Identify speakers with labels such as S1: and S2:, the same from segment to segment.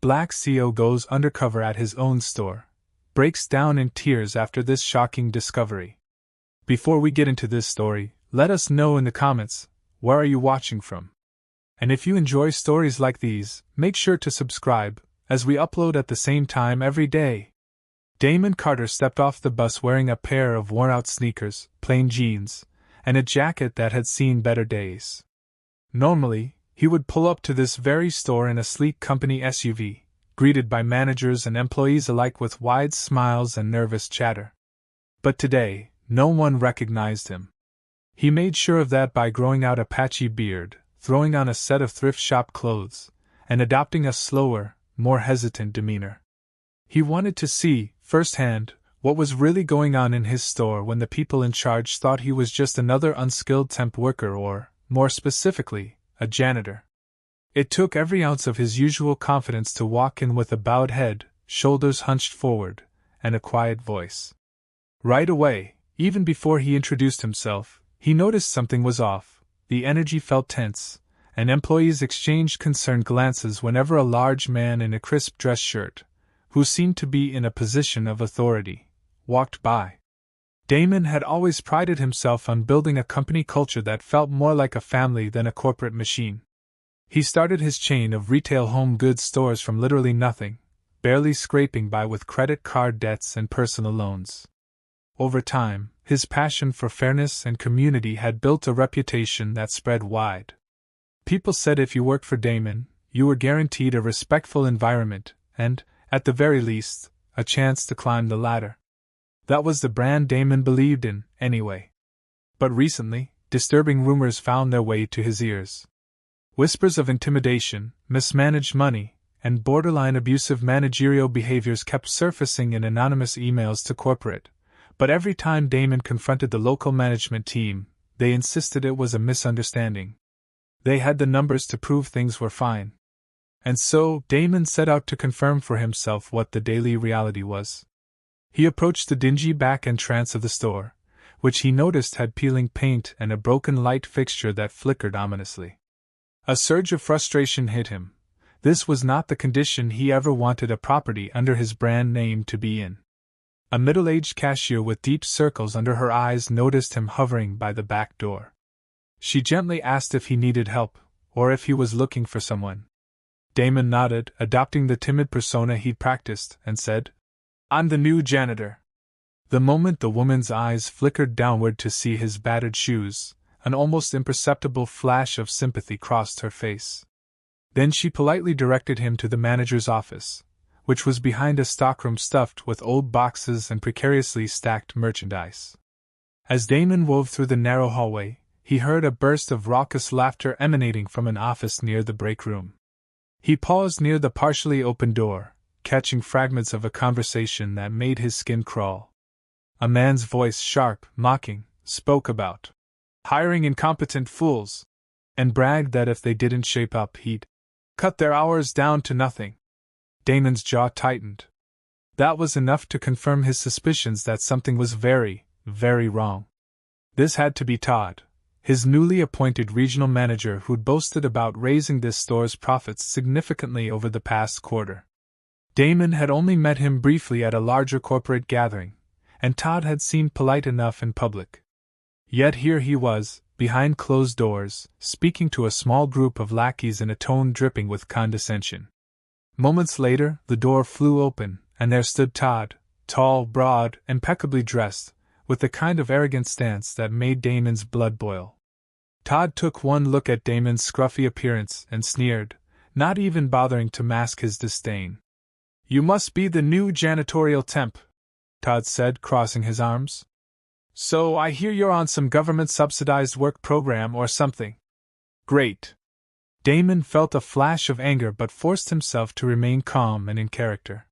S1: Black CEO goes undercover at his own store, breaks down in tears after this shocking discovery. Before we get into this story, let us know in the comments, where are you watching from? And if you enjoy stories like these, make sure to subscribe, as we upload at the same time every day. Damon Carter stepped off the bus wearing a pair of worn-out sneakers, plain jeans, and a jacket that had seen better days. Normally, he would pull up to this very store in a sleek company SUV, greeted by managers and employees alike with wide smiles and nervous chatter. But today, no one recognized him. He made sure of that by growing out a patchy beard, throwing on a set of thrift shop clothes, and adopting a slower, more hesitant demeanor. He wanted to see, firsthand, what was really going on in his store when the people in charge thought he was just another unskilled temp worker or, more specifically, a janitor. It took every ounce of his usual confidence to walk in with a bowed head, shoulders hunched forward, and a quiet voice. Right away, even before he introduced himself, he noticed something was off. The energy felt tense, and employees exchanged concerned glances whenever a large man in a crisp dress shirt, who seemed to be in a position of authority, walked by. Damon had always prided himself on building a company culture that felt more like a family than a corporate machine. He started his chain of retail home goods stores from literally nothing, barely scraping by with credit card debts and personal loans. Over time, his passion for fairness and community had built a reputation that spread wide. People said if you worked for Damon, you were guaranteed a respectful environment and, at the very least, a chance to climb the ladder. That was the brand Damon believed in, anyway. But recently, disturbing rumors found their way to his ears. Whispers of intimidation, mismanaged money, and borderline abusive managerial behaviors kept surfacing in anonymous emails to corporate, but every time Damon confronted the local management team, they insisted it was a misunderstanding. They had the numbers to prove things were fine. And so, Damon set out to confirm for himself what the daily reality was. He approached the dingy back entrance of the store, which he noticed had peeling paint and a broken light fixture that flickered ominously. A surge of frustration hit him. This was not the condition he ever wanted a property under his brand name to be in. A middle-aged cashier with deep circles under her eyes noticed him hovering by the back door. She gently asked if he needed help, or if he was looking for someone. Damon nodded, adopting the timid persona he'd practiced, and said, "I'm the new janitor." The moment the woman's eyes flickered downward to see his battered shoes, an almost imperceptible flash of sympathy crossed her face. Then she politely directed him to the manager's office, which was behind a stockroom stuffed with old boxes and precariously stacked merchandise. As Damon wove through the narrow hallway, he heard a burst of raucous laughter emanating from an office near the break room. He paused near the partially open door, catching fragments of a conversation that made his skin crawl. A man's voice, sharp, mocking, spoke about hiring incompetent fools, and bragged that if they didn't shape up, he'd cut their hours down to nothing. Damon's jaw tightened. That was enough to confirm his suspicions that something was very, very wrong. This had to be Todd, his newly appointed regional manager who'd boasted about raising this store's profits significantly over the past quarter. Damon had only met him briefly at a larger corporate gathering, and Todd had seemed polite enough in public. Yet here he was, behind closed doors, speaking to a small group of lackeys in a tone dripping with condescension. Moments later, the door flew open, and there stood Todd, tall, broad, impeccably dressed, with the kind of arrogant stance that made Damon's blood boil. Todd took one look at Damon's scruffy appearance and sneered, not even bothering to mask his disdain. "You must be the new janitorial temp," Todd said, crossing his arms. "So I hear you're on some government-subsidized work program or something." "Great." Damon felt a flash of anger but forced himself to remain calm and in character.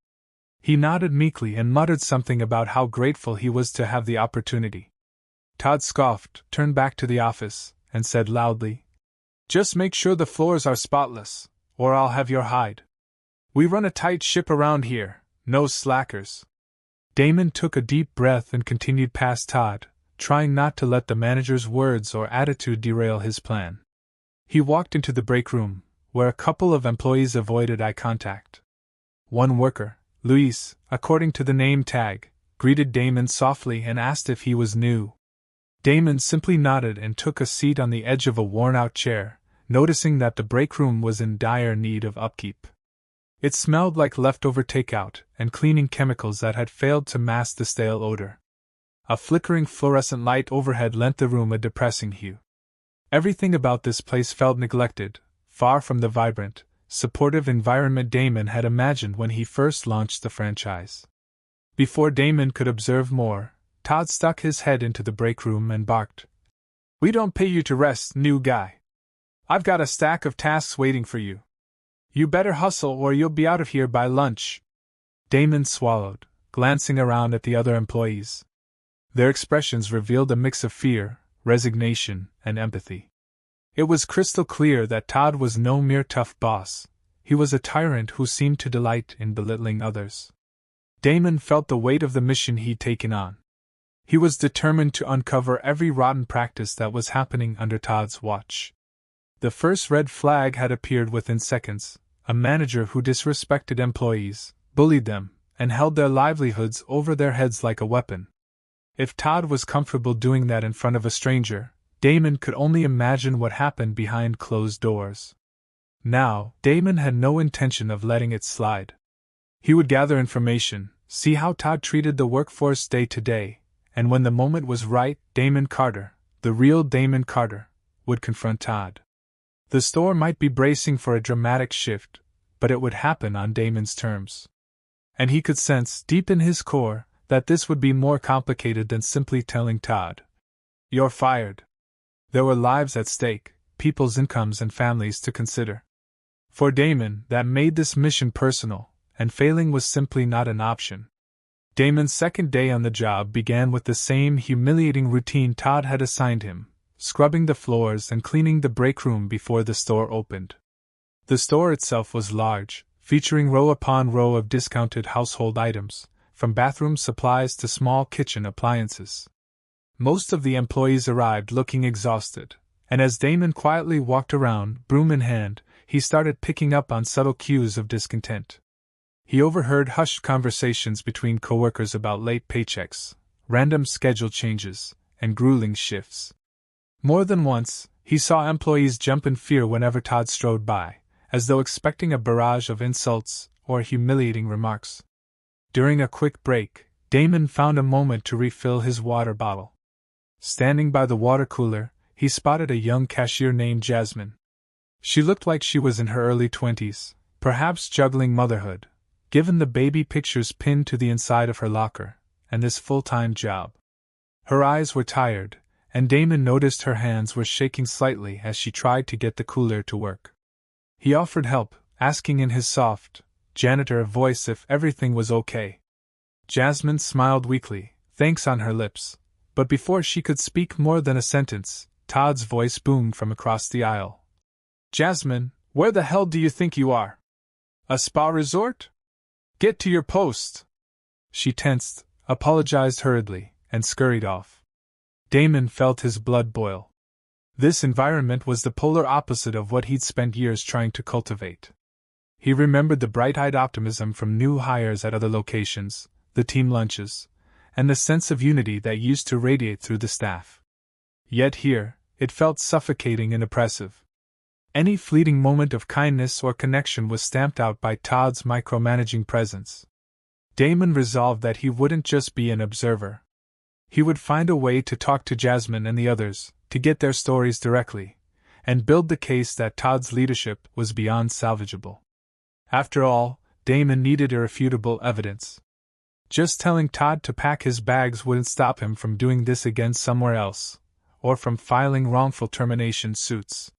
S1: He nodded meekly and muttered something about how grateful he was to have the opportunity. Todd scoffed, turned back to the office, and said loudly, "Just make sure the floors are spotless, or I'll have your hide. We run a tight ship around here, no slackers." Damon took a deep breath and continued past Todd, trying not to let the manager's words or attitude derail his plan. He walked into the break room, where a couple of employees avoided eye contact. One worker, Luis, according to the name tag, greeted Damon softly and asked if he was new. Damon simply nodded and took a seat on the edge of a worn-out chair, noticing that the break room was in dire need of upkeep. It smelled like leftover takeout and cleaning chemicals that had failed to mask the stale odor. A flickering fluorescent light overhead lent the room a depressing hue. Everything about this place felt neglected, far from the vibrant, supportive environment Damon had imagined when he first launched the franchise. Before Damon could observe more, Todd stuck his head into the break room and barked, "We don't pay you to rest, new guy. I've got a stack of tasks waiting for you. You better hustle or you'll be out of here by lunch." Damon swallowed, glancing around at the other employees. Their expressions revealed a mix of fear, resignation, and empathy. It was crystal clear that Todd was no mere tough boss. He was a tyrant who seemed to delight in belittling others. Damon felt the weight of the mission he'd taken on. He was determined to uncover every rotten practice that was happening under Todd's watch. The first red flag had appeared within seconds: a manager who disrespected employees, bullied them, and held their livelihoods over their heads like a weapon. If Todd was comfortable doing that in front of a stranger, Damon could only imagine what happened behind closed doors. Now, Damon had no intention of letting it slide. He would gather information, see how Todd treated the workforce day to day, and when the moment was right, Damon Carter, the real Damon Carter, would confront Todd. The store might be bracing for a dramatic shift, but it would happen on Damon's terms. And he could sense, deep in his core, that this would be more complicated than simply telling Todd, "You're fired." There were lives at stake, people's incomes and families to consider. For Damon, that made this mission personal, and failing was simply not an option. Damon's second day on the job began with the same humiliating routine Todd had assigned him: scrubbing the floors and cleaning the break room before the store opened. The store itself was large, featuring row upon row of discounted household items, from bathroom supplies to small kitchen appliances. Most of the employees arrived looking exhausted, and as Damon quietly walked around, broom in hand, he started picking up on subtle cues of discontent. He overheard hushed conversations between coworkers about late paychecks, random schedule changes, and grueling shifts. More than once, he saw employees jump in fear whenever Todd strode by, as though expecting a barrage of insults or humiliating remarks. During a quick break, Damon found a moment to refill his water bottle. Standing by the water cooler, he spotted a young cashier named Jasmine. She looked like she was in her early 20s, perhaps juggling motherhood, given the baby pictures pinned to the inside of her locker, and this full-time job. Her eyes were tired, and Damon noticed her hands were shaking slightly as she tried to get the cooler to work. He offered help, asking in his soft, janitor voice if everything was okay. Jasmine smiled weakly, thanks on her lips, but before she could speak more than a sentence, Todd's voice boomed from across the aisle. "Jasmine, where the hell do you think you are? A spa resort? Get to your post!" She tensed, apologized hurriedly, and scurried off. Damon felt his blood boil. This environment was the polar opposite of what he'd spent years trying to cultivate. He remembered the bright-eyed optimism from new hires at other locations, the team lunches, and the sense of unity that used to radiate through the staff. Yet here, it felt suffocating and oppressive. Any fleeting moment of kindness or connection was stamped out by Todd's micromanaging presence. Damon resolved that he wouldn't just be an observer. He would find a way to talk to Jasmine and the others, to get their stories directly, and build the case that Todd's leadership was beyond salvageable. After all, Damon needed irrefutable evidence. Just telling Todd to pack his bags wouldn't stop him from doing this again somewhere else, or from filing wrongful termination suits.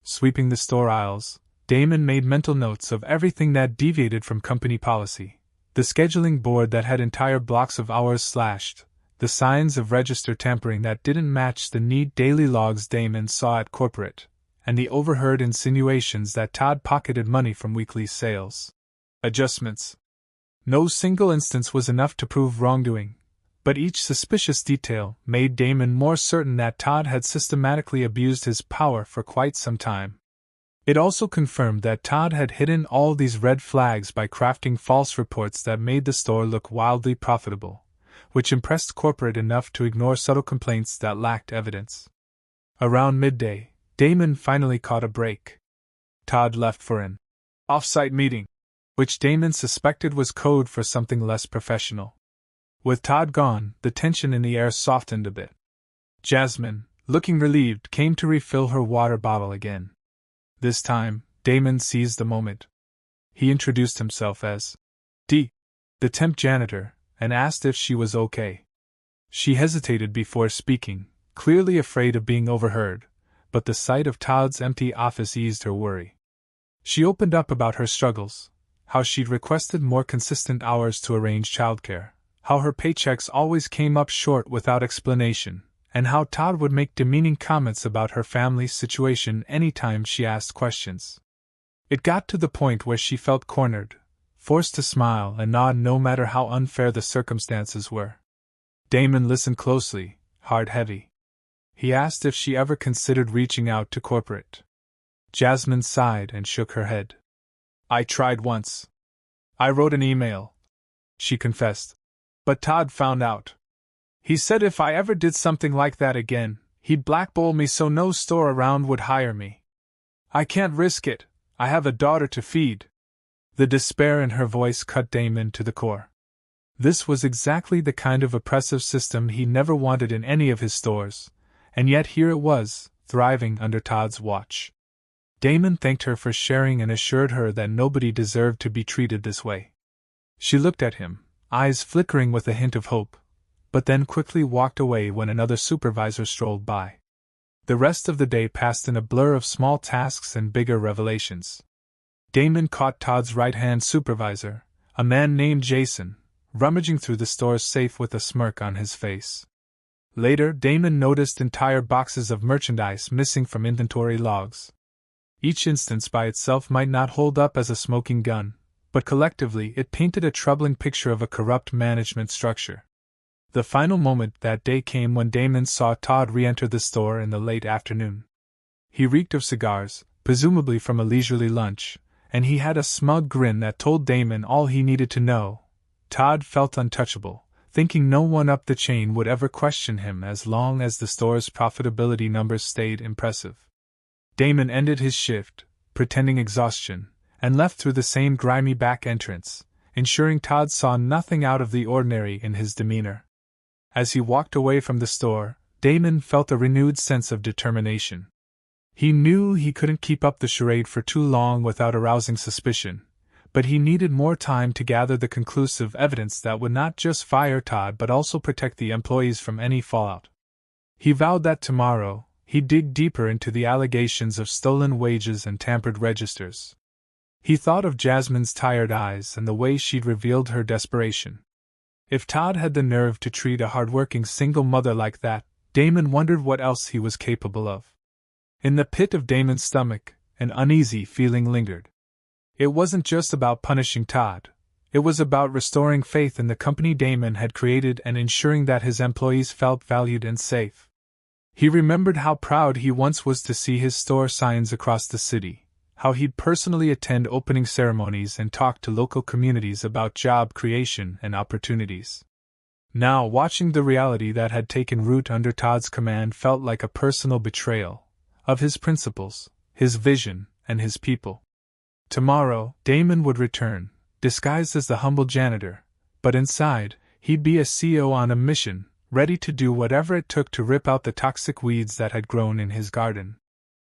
S1: Sweeping the store aisles, Damon made mental notes of everything that deviated from company policy: the scheduling board that had entire blocks of hours slashed, the signs of register tampering that didn't match the neat daily logs Damon saw at corporate, and the overheard insinuations that Todd pocketed money from weekly sales adjustments. No single instance was enough to prove wrongdoing, but each suspicious detail made Damon more certain that Todd had systematically abused his power for quite some time. It also confirmed that Todd had hidden all these red flags by crafting false reports that made the store look wildly profitable, which impressed corporate enough to ignore subtle complaints that lacked evidence. Around midday, Damon finally caught a break. Todd left for an off-site meeting, which Damon suspected was code for something less professional. With Todd gone, the tension in the air softened a bit. Jasmine, looking relieved, came to refill her water bottle again. This time, Damon seized the moment. He introduced himself as D, the temp janitor, and asked if she was okay. She hesitated before speaking, clearly afraid of being overheard, but the sight of Todd's empty office eased her worry. She opened up about her struggles, how she'd requested more consistent hours to arrange childcare, how her paychecks always came up short without explanation, and how Todd would make demeaning comments about her family's situation anytime she asked questions. It got to the point where she felt cornered, forced to smile and nod no matter how unfair the circumstances were. Damon listened closely, heart heavy. He asked if she ever considered reaching out to corporate. Jasmine sighed and shook her head. I tried once. I wrote an email, she confessed. But Todd found out. He said if I ever did something like that again, he'd blackball me so no store around would hire me. I can't risk it. I have a daughter to feed. The despair in her voice cut Damon to the core. This was exactly the kind of oppressive system he never wanted in any of his stores, and yet here it was, thriving under Todd's watch. Damon thanked her for sharing and assured her that nobody deserved to be treated this way. She looked at him, eyes flickering with a hint of hope, but then quickly walked away when another supervisor strolled by. The rest of the day passed in a blur of small tasks and bigger revelations. Damon caught Todd's right-hand supervisor, a man named Jason, rummaging through the store's safe with a smirk on his face. Later, Damon noticed entire boxes of merchandise missing from inventory logs. Each instance by itself might not hold up as a smoking gun, but collectively it painted a troubling picture of a corrupt management structure. The final moment that day came when Damon saw Todd re-enter the store in the late afternoon. He reeked of cigars, presumably from a leisurely lunch, and he had a smug grin that told Damon all he needed to know. Todd felt untouchable, thinking no one up the chain would ever question him as long as the store's profitability numbers stayed impressive. Damon ended his shift, pretending exhaustion, and left through the same grimy back entrance, ensuring Todd saw nothing out of the ordinary in his demeanor. As he walked away from the store, Damon felt a renewed sense of determination. He knew he couldn't keep up the charade for too long without arousing suspicion, but he needed more time to gather the conclusive evidence that would not just fire Todd but also protect the employees from any fallout. He vowed that tomorrow, he'd dig deeper into the allegations of stolen wages and tampered registers. He thought of Jasmine's tired eyes and the way she'd revealed her desperation. If Todd had the nerve to treat a hardworking single mother like that, Damon wondered what else he was capable of. In the pit of Damon's stomach, an uneasy feeling lingered. It wasn't just about punishing Todd. It was about restoring faith in the company Damon had created and ensuring that his employees felt valued and safe. He remembered how proud he once was to see his store signs across the city, how he'd personally attend opening ceremonies and talk to local communities about job creation and opportunities. Now, watching the reality that had taken root under Todd's command felt like a personal betrayal of his principles, his vision, and his people. Tomorrow, Damon would return, disguised as the humble janitor, but inside, he'd be a CEO on a mission, ready to do whatever it took to rip out the toxic weeds that had grown in his garden.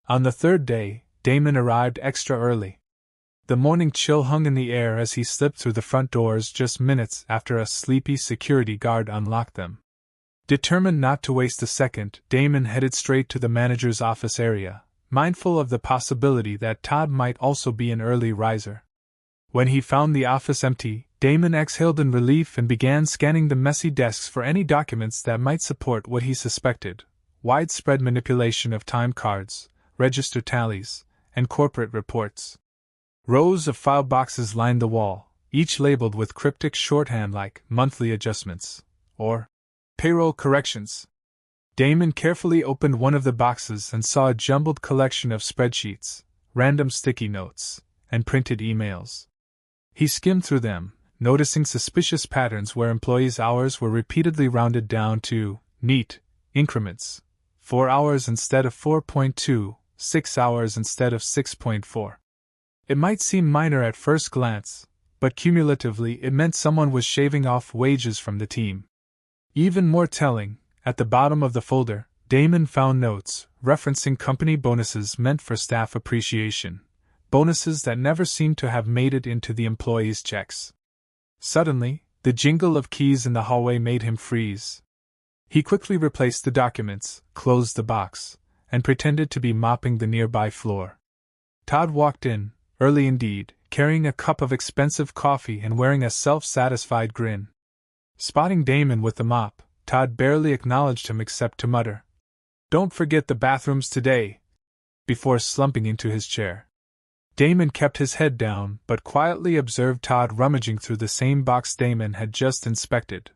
S1: On the third day, Damon arrived extra early. The morning chill hung in the air as he slipped through the front doors just minutes after a sleepy security guard unlocked them. Determined not to waste a second, Damon headed straight to the manager's office area, mindful of the possibility that Todd might also be an early riser. When he found the office empty, Damon exhaled in relief and began scanning the messy desks for any documents that might support what he suspected: widespread manipulation of time cards, register tallies, and corporate reports. Rows of file boxes lined the wall, each labeled with cryptic shorthand like monthly adjustments or payroll corrections. Damon carefully opened one of the boxes and saw a jumbled collection of spreadsheets, random sticky notes, and printed emails. He skimmed through them, noticing suspicious patterns where employees' hours were repeatedly rounded down to neat increments: 4 hours instead of 4.2, 6 hours instead of 6.4. It might seem minor at first glance, but cumulatively it meant someone was shaving off wages from the team. Even more telling, at the bottom of the folder, Damon found notes referencing company bonuses meant for staff appreciation, bonuses that never seemed to have made it into the employees' checks. Suddenly, the jingle of keys in the hallway made him freeze. He quickly replaced the documents, closed the box, and pretended to be mopping the nearby floor. Todd walked in, early indeed, carrying a cup of expensive coffee and wearing a self-satisfied grin. Spotting Damon with the mop, Todd barely acknowledged him except to mutter, "Don't forget the bathrooms today," before slumping into his chair. Damon kept his head down but quietly observed Todd rummaging through the same box Damon had just inspected.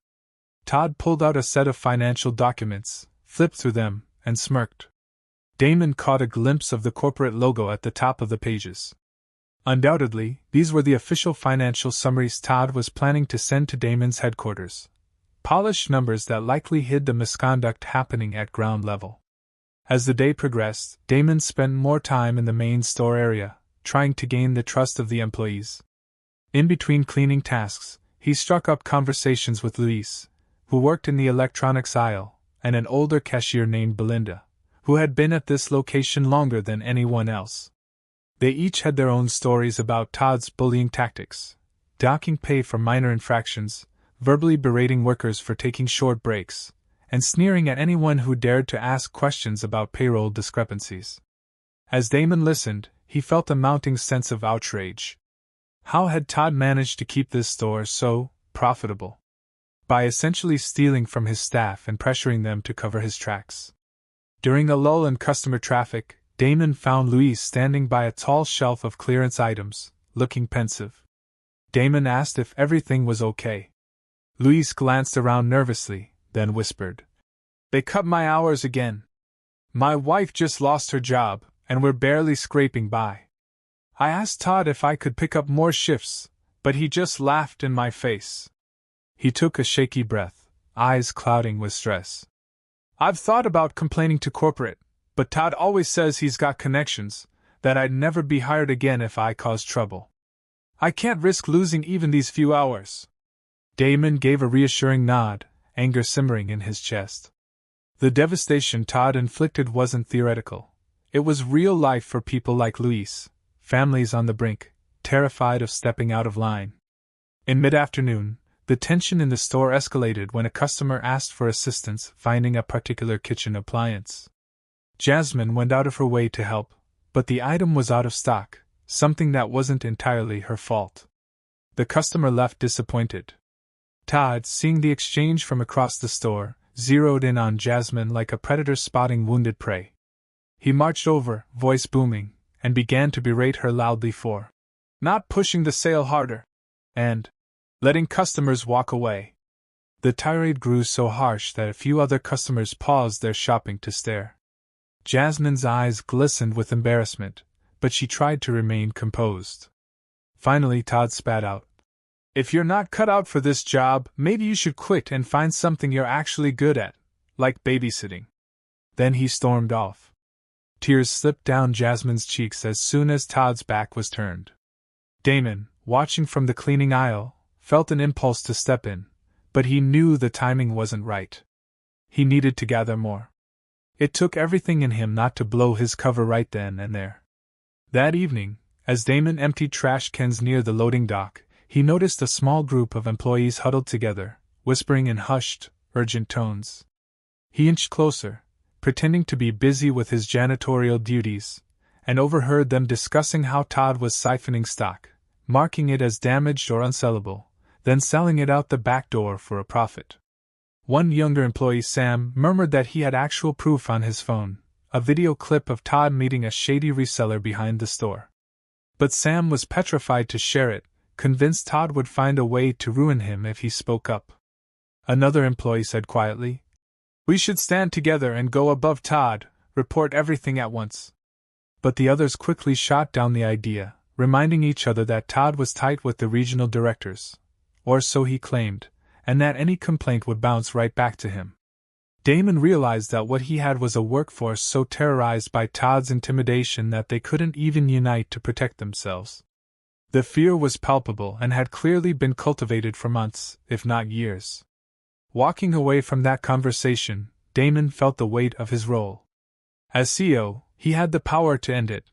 S1: Todd pulled out a set of financial documents, flipped through them, and smirked. Damon caught a glimpse of the corporate logo at the top of the pages. Undoubtedly, these were the official financial summaries Todd was planning to send to Damon's headquarters. Polished numbers that likely hid the misconduct happening at ground level. As the day progressed, Damon spent more time in the main store area, trying to gain the trust of the employees. In between cleaning tasks, he struck up conversations with Luis, who worked in the electronics aisle, and an older cashier named Belinda, who had been at this location longer than anyone else. They each had their own stories about Todd's bullying tactics, docking pay for minor infractions, verbally berating workers for taking short breaks, and sneering at anyone who dared to ask questions about payroll discrepancies. As Damon listened, he felt a mounting sense of outrage. How had Todd managed to keep this store so profitable? By essentially stealing from his staff and pressuring them to cover his tracks. During a lull in customer traffic, Damon found Luis standing by a tall shelf of clearance items, looking pensive. Damon asked if everything was okay. Luis glanced around nervously, then whispered, "They cut my hours again. My wife just lost her job, and we're barely scraping by. I asked Todd if I could pick up more shifts, but he just laughed in my face." He took a shaky breath, eyes clouding with stress. "I've thought about complaining to corporate, but Todd always says he's got connections, that I'd never be hired again if I caused trouble. I can't risk losing even these few hours." Damon gave a reassuring nod, anger simmering in his chest. The devastation Todd inflicted wasn't theoretical. It was real life for people like Luis, families on the brink, terrified of stepping out of line. In mid-afternoon, the tension in the store escalated when a customer asked for assistance finding a particular kitchen appliance. Jasmine went out of her way to help, but the item was out of stock, something that wasn't entirely her fault. The customer left disappointed. Todd, seeing the exchange from across the store, zeroed in on Jasmine like a predator spotting wounded prey. He marched over, voice booming, and began to berate her loudly for not pushing the sale harder, and letting customers walk away. The tirade grew so harsh that a few other customers paused their shopping to stare. Jasmine's eyes glistened with embarrassment, but she tried to remain composed. Finally, Todd spat out, "If you're not cut out for this job, maybe you should quit and find something you're actually good at, like babysitting." Then he stormed off. Tears slipped down Jasmine's cheeks as soon as Todd's back was turned. Damon, watching from the cleaning aisle, felt an impulse to step in, but he knew the timing wasn't right. He needed to gather more. It took everything in him not to blow his cover right then and there. That evening, as Damon emptied trash cans near the loading dock, he noticed a small group of employees huddled together, whispering in hushed, urgent tones. He inched closer, pretending to be busy with his janitorial duties, and overheard them discussing how Todd was siphoning stock, marking it as damaged or unsellable, then selling it out the back door for a profit. One younger employee, Sam, murmured that he had actual proof on his phone, a video clip of Todd meeting a shady reseller behind the store. But Sam was petrified to share it, convinced Todd would find a way to ruin him if he spoke up. Another employee said quietly, "We should stand together and go above Todd, report everything at once." But the others quickly shot down the idea, reminding each other that Todd was tight with the regional directors, or so he claimed, and that any complaint would bounce right back to him. Damon realized that what he had was a workforce so terrorized by Todd's intimidation that they couldn't even unite to protect themselves. The fear was palpable and had clearly been cultivated for months, if not years. Walking away from that conversation, Damon felt the weight of his role. As CEO, he had the power to end it,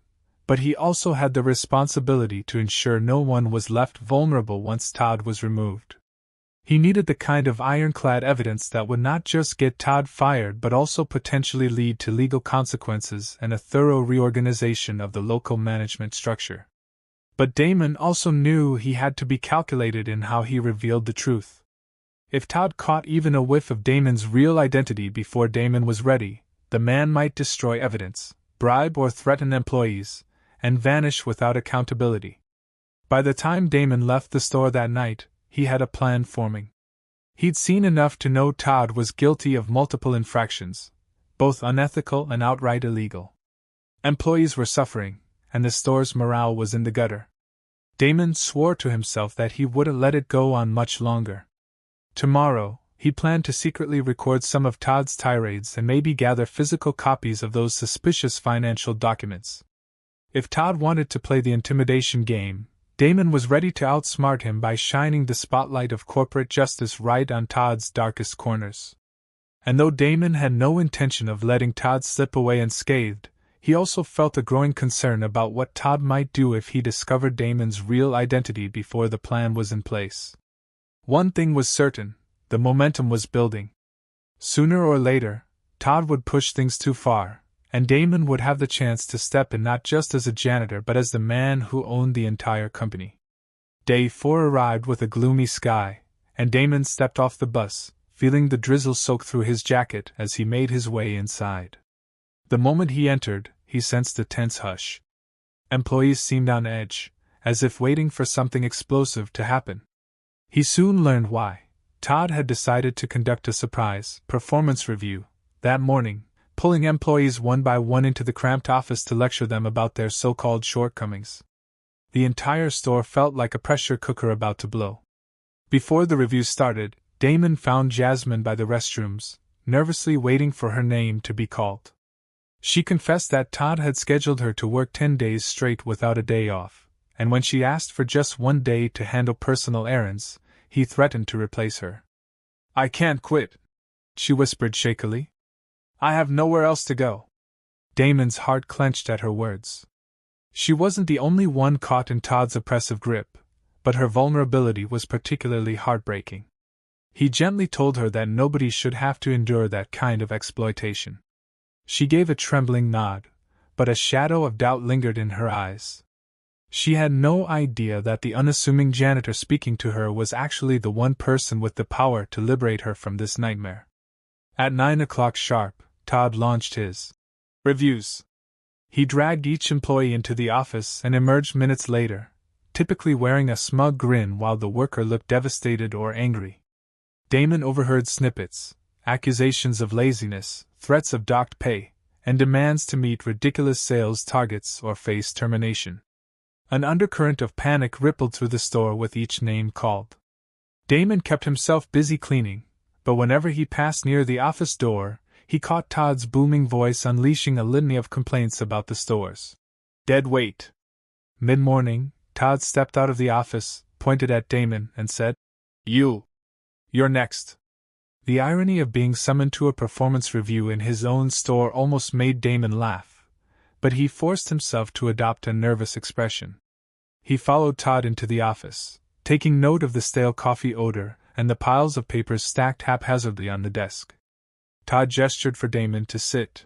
S1: but he also had the responsibility to ensure no one was left vulnerable once Todd was removed. He needed the kind of ironclad evidence that would not just get Todd fired but also potentially lead to legal consequences and a thorough reorganization of the local management structure. But Damon also knew he had to be calculated in how he revealed the truth. If Todd caught even a whiff of Damon's real identity before Damon was ready, the man might destroy evidence, bribe or threaten employees, and vanish without accountability. By the time Damon left the store that night, he had a plan forming. He'd seen enough to know Todd was guilty of multiple infractions, both unethical and outright illegal. Employees were suffering, and the store's morale was in the gutter. Damon swore to himself that he wouldn't let it go on much longer. Tomorrow, he planned to secretly record some of Todd's tirades and maybe gather physical copies of those suspicious financial documents. If Todd wanted to play the intimidation game, Damon was ready to outsmart him by shining the spotlight of corporate justice right on Todd's darkest corners. And though Damon had no intention of letting Todd slip away unscathed, he also felt a growing concern about what Todd might do if he discovered Damon's real identity before the plan was in place. One thing was certain, the momentum was building. Sooner or later, Todd would push things too far, and Damon would have the chance to step in not just as a janitor but as the man who owned the entire company. Day 4 arrived with a gloomy sky, and Damon stepped off the bus, feeling the drizzle soak through his jacket as he made his way inside. The moment he entered, he sensed a tense hush. Employees seemed on edge, as if waiting for something explosive to happen. He soon learned why. Todd had decided to conduct a surprise performance review that morning, pulling employees one by one into the cramped office to lecture them about their so-called shortcomings. The entire store felt like a pressure cooker about to blow. Before the review started, Damon found Jasmine by the restrooms, nervously waiting for her name to be called. She confessed that Todd had scheduled her to work 10 days straight without a day off, and when she asked for just one day to handle personal errands, he threatened to replace her. "I can't quit," she whispered shakily. "I have nowhere else to go." Damon's heart clenched at her words. She wasn't the only one caught in Todd's oppressive grip, but her vulnerability was particularly heartbreaking. He gently told her that nobody should have to endure that kind of exploitation. She gave a trembling nod, but a shadow of doubt lingered in her eyes. She had no idea that the unassuming janitor speaking to her was actually the one person with the power to liberate her from this nightmare. At 9 o'clock sharp, Todd launched his reviews. He dragged each employee into the office and emerged minutes later, typically wearing a smug grin while the worker looked devastated or angry. Damon overheard snippets, accusations of laziness, threats of docked pay, and demands to meet ridiculous sales targets or face termination. An undercurrent of panic rippled through the store with each name called. Damon kept himself busy cleaning, but whenever he passed near the office door, he caught Todd's booming voice unleashing a litany of complaints about the store's dead weight. Mid-morning, Todd stepped out of the office, pointed at Damon, and said, You're next." The irony of being summoned to a performance review in his own store almost made Damon laugh, but he forced himself to adopt a nervous expression. He followed Todd into the office, taking note of the stale coffee odor and the piles of papers stacked haphazardly on the desk. Todd gestured for Damon to sit.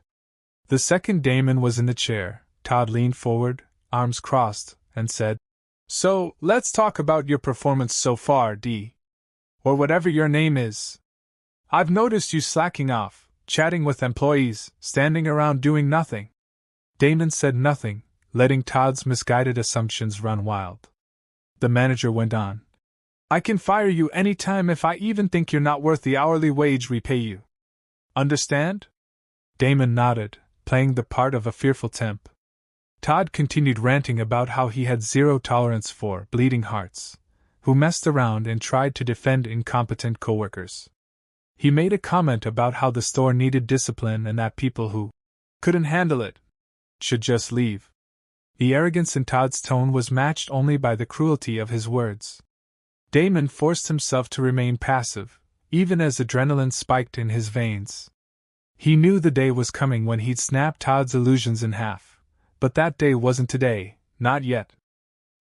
S1: The second Damon was in the chair, Todd leaned forward, arms crossed, and said, "So, let's talk about your performance so far, D. Or whatever your name is. I've noticed you slacking off, chatting with employees, standing around doing nothing." Damon said nothing, letting Todd's misguided assumptions run wild. The manager went on. "I can fire you any time if I even think you're not worth the hourly wage we pay you. Understand?" Damon nodded, playing the part of a fearful temp. Todd continued ranting about how he had zero tolerance for bleeding hearts, who messed around and tried to defend incompetent coworkers. He made a comment about how the store needed discipline and that people who couldn't handle it should just leave. The arrogance in Todd's tone was matched only by the cruelty of his words. Damon forced himself to remain passive, even as adrenaline spiked in his veins. He knew the day was coming when he'd snap Todd's illusions in half, but that day wasn't today, not yet.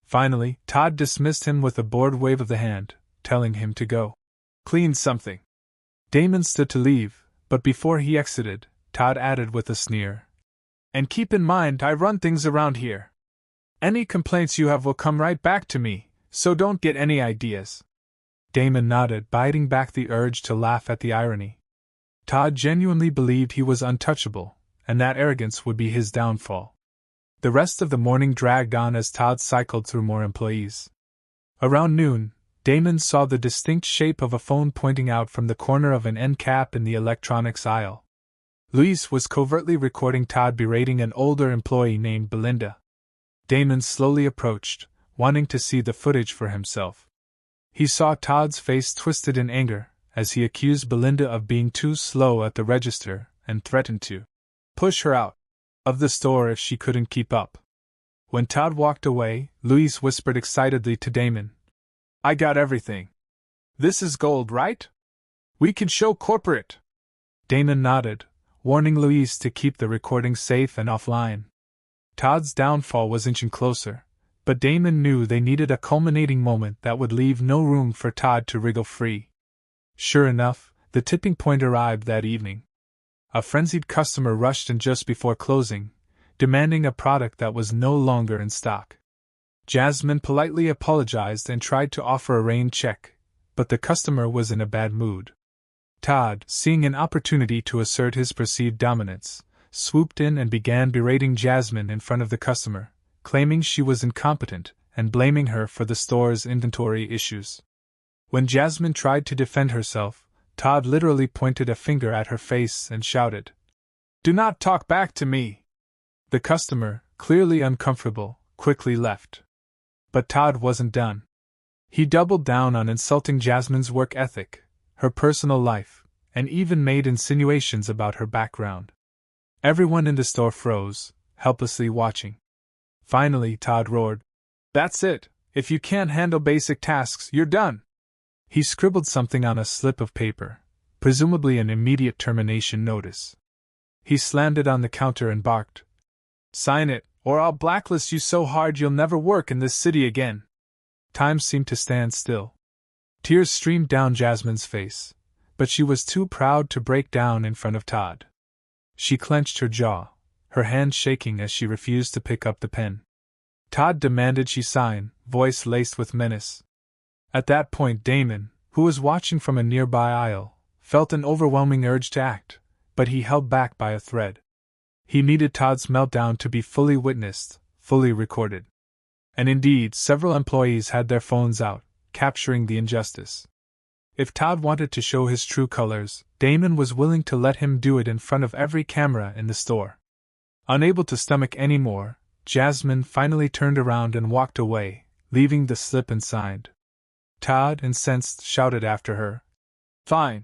S1: Finally, Todd dismissed him with a bored wave of the hand, telling him to go clean something. Damon stood to leave, but before he exited, Todd added with a sneer, "And keep in mind I run things around here. Any complaints you have will come right back to me, so don't get any ideas." Damon nodded, biting back the urge to laugh at the irony. Todd genuinely believed he was untouchable, and that arrogance would be his downfall. The rest of the morning dragged on as Todd cycled through more employees. Around noon, Damon saw the distinct shape of a phone pointing out from the corner of an end cap in the electronics aisle. Louise was covertly recording Todd berating an older employee named Belinda. Damon slowly approached, wanting to see the footage for himself. He saw Todd's face twisted in anger as he accused Belinda of being too slow at the register and threatened to push her out of the store if she couldn't keep up. When Todd walked away, Louise whispered excitedly to Damon, "I got everything. This is gold, right? We can show corporate." Damon nodded, warning Louise to keep the recording safe and offline. Todd's downfall was inching closer, but Damon knew they needed a culminating moment that would leave no room for Todd to wriggle free. Sure enough, the tipping point arrived that evening. A frenzied customer rushed in just before closing, demanding a product that was no longer in stock. Jasmine politely apologized and tried to offer a rain check, but the customer was in a bad mood. Todd, seeing an opportunity to assert his perceived dominance, swooped in and began berating Jasmine in front of the customer, claiming she was incompetent and blaming her for the store's inventory issues. When Jasmine tried to defend herself, Todd literally pointed a finger at her face and shouted, "Do not talk back to me!" The customer, clearly uncomfortable, quickly left. But Todd wasn't done. He doubled down on insulting Jasmine's work ethic, her personal life, and even made insinuations about her background. Everyone in the store froze, helplessly watching. Finally, Todd roared, "That's it! If you can't handle basic tasks, you're done!" He scribbled something on a slip of paper, presumably an immediate termination notice. He slammed it on the counter and barked, "Sign it, or I'll blacklist you so hard you'll never work in this city again." Time seemed to stand still. Tears streamed down Jasmine's face, but she was too proud to break down in front of Todd. She clenched her jaw, her hand shaking as she refused to pick up the pen. Todd demanded she sign, voice laced with menace. At that point Damon, who was watching from a nearby aisle, felt an overwhelming urge to act, but he held back by a thread. He needed Todd's meltdown to be fully witnessed, fully recorded. And indeed, several employees had their phones out, capturing the injustice. If Todd wanted to show his true colors, Damon was willing to let him do it in front of every camera in the store. Unable to stomach any more, Jasmine finally turned around and walked away, leaving the slip unsigned. Todd, incensed, shouted after her, "Fine.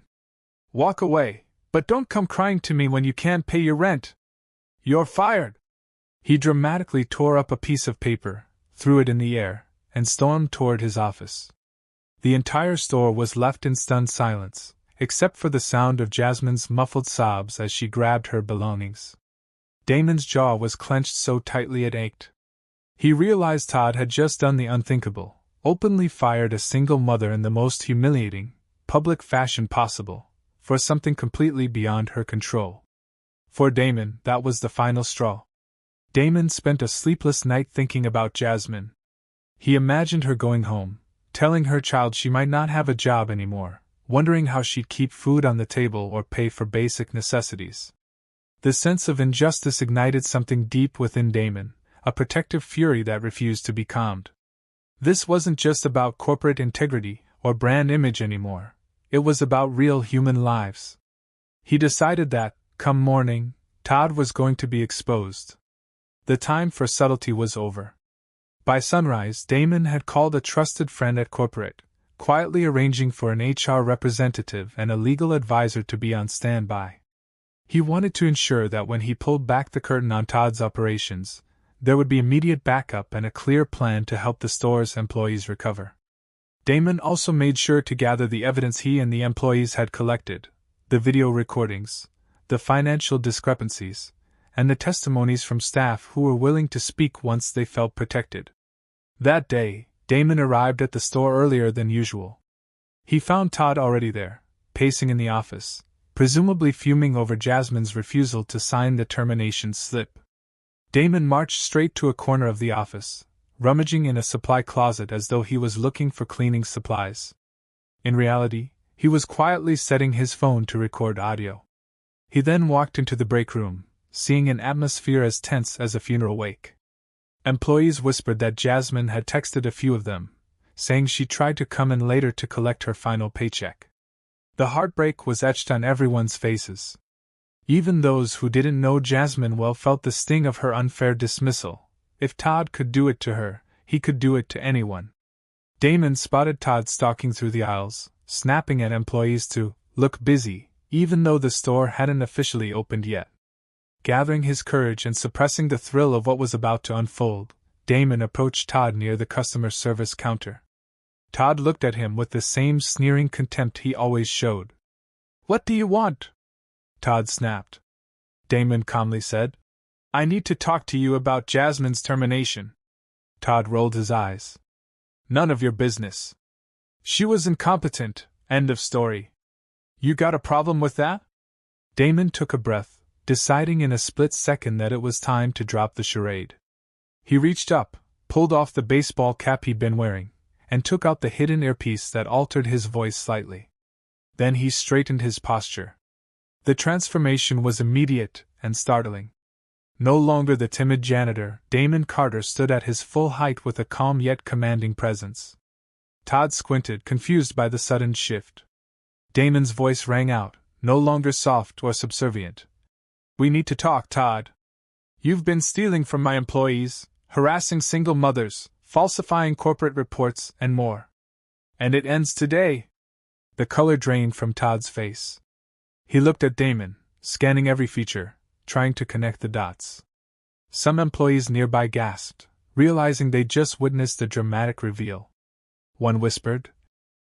S1: Walk away, but don't come crying to me when you can't pay your rent. You're fired." He dramatically tore up a piece of paper, threw it in the air, and stormed toward his office. The entire store was left in stunned silence, except for the sound of Jasmine's muffled sobs as she grabbed her belongings. Damon's jaw was clenched so tightly it ached. He realized Todd had just done the unthinkable, openly fired a single mother in the most humiliating, public fashion possible, for something completely beyond her control. For Damon, that was the final straw. Damon spent a sleepless night thinking about Jasmine. He imagined her going home, telling her child she might not have a job anymore, wondering how she'd keep food on the table or pay for basic necessities. The sense of injustice ignited something deep within Damon, a protective fury that refused to be calmed. This wasn't just about corporate integrity or brand image anymore, it was about real human lives. He decided that, come morning, Todd was going to be exposed. The time for subtlety was over. By sunrise, Damon had called a trusted friend at corporate, quietly arranging for an HR representative and a legal advisor to be on standby. He wanted to ensure that when he pulled back the curtain on Todd's operations, there would be immediate backup and a clear plan to help the store's employees recover. Damon also made sure to gather the evidence he and the employees had collected, the video recordings, the financial discrepancies, and the testimonies from staff who were willing to speak once they felt protected. That day, Damon arrived at the store earlier than usual. He found Todd already there, pacing in the office, presumably fuming over Jasmine's refusal to sign the termination slip. Damon marched straight to a corner of the office, rummaging in a supply closet as though he was looking for cleaning supplies. In reality, he was quietly setting his phone to record audio. He then walked into the break room, seeing an atmosphere as tense as a funeral wake. Employees whispered that Jasmine had texted a few of them, saying she tried to come in later to collect her final paycheck. The heartbreak was etched on everyone's faces. Even those who didn't know Jasmine well felt the sting of her unfair dismissal. If Todd could do it to her, he could do it to anyone. Damon spotted Todd stalking through the aisles, snapping at employees to look busy, even though the store hadn't officially opened yet. Gathering his courage and suppressing the thrill of what was about to unfold, Damon approached Todd near the customer service counter. Todd looked at him with the same sneering contempt he always showed. "What do you want?" Todd snapped. Damon calmly said, "I need to talk to you about Jasmine's termination." Todd rolled his eyes. "None of your business. She was incompetent, end of story. You got a problem with that?" Damon took a breath, deciding in a split second that it was time to drop the charade. He reached up, pulled off the baseball cap he'd been wearing, and took out the hidden earpiece that altered his voice slightly. Then he straightened his posture. The transformation was immediate and startling. No longer the timid janitor, Damon Carter stood at his full height with a calm yet commanding presence. Todd squinted, confused by the sudden shift. Damon's voice rang out, no longer soft or subservient. "We need to talk, Todd. You've been stealing from my employees, harassing single mothers, falsifying corporate reports, and more. And it ends today." The color drained from Todd's face. He looked at Damon, scanning every feature, trying to connect the dots. Some employees nearby gasped, realizing they'd just witnessed a dramatic reveal. One whispered,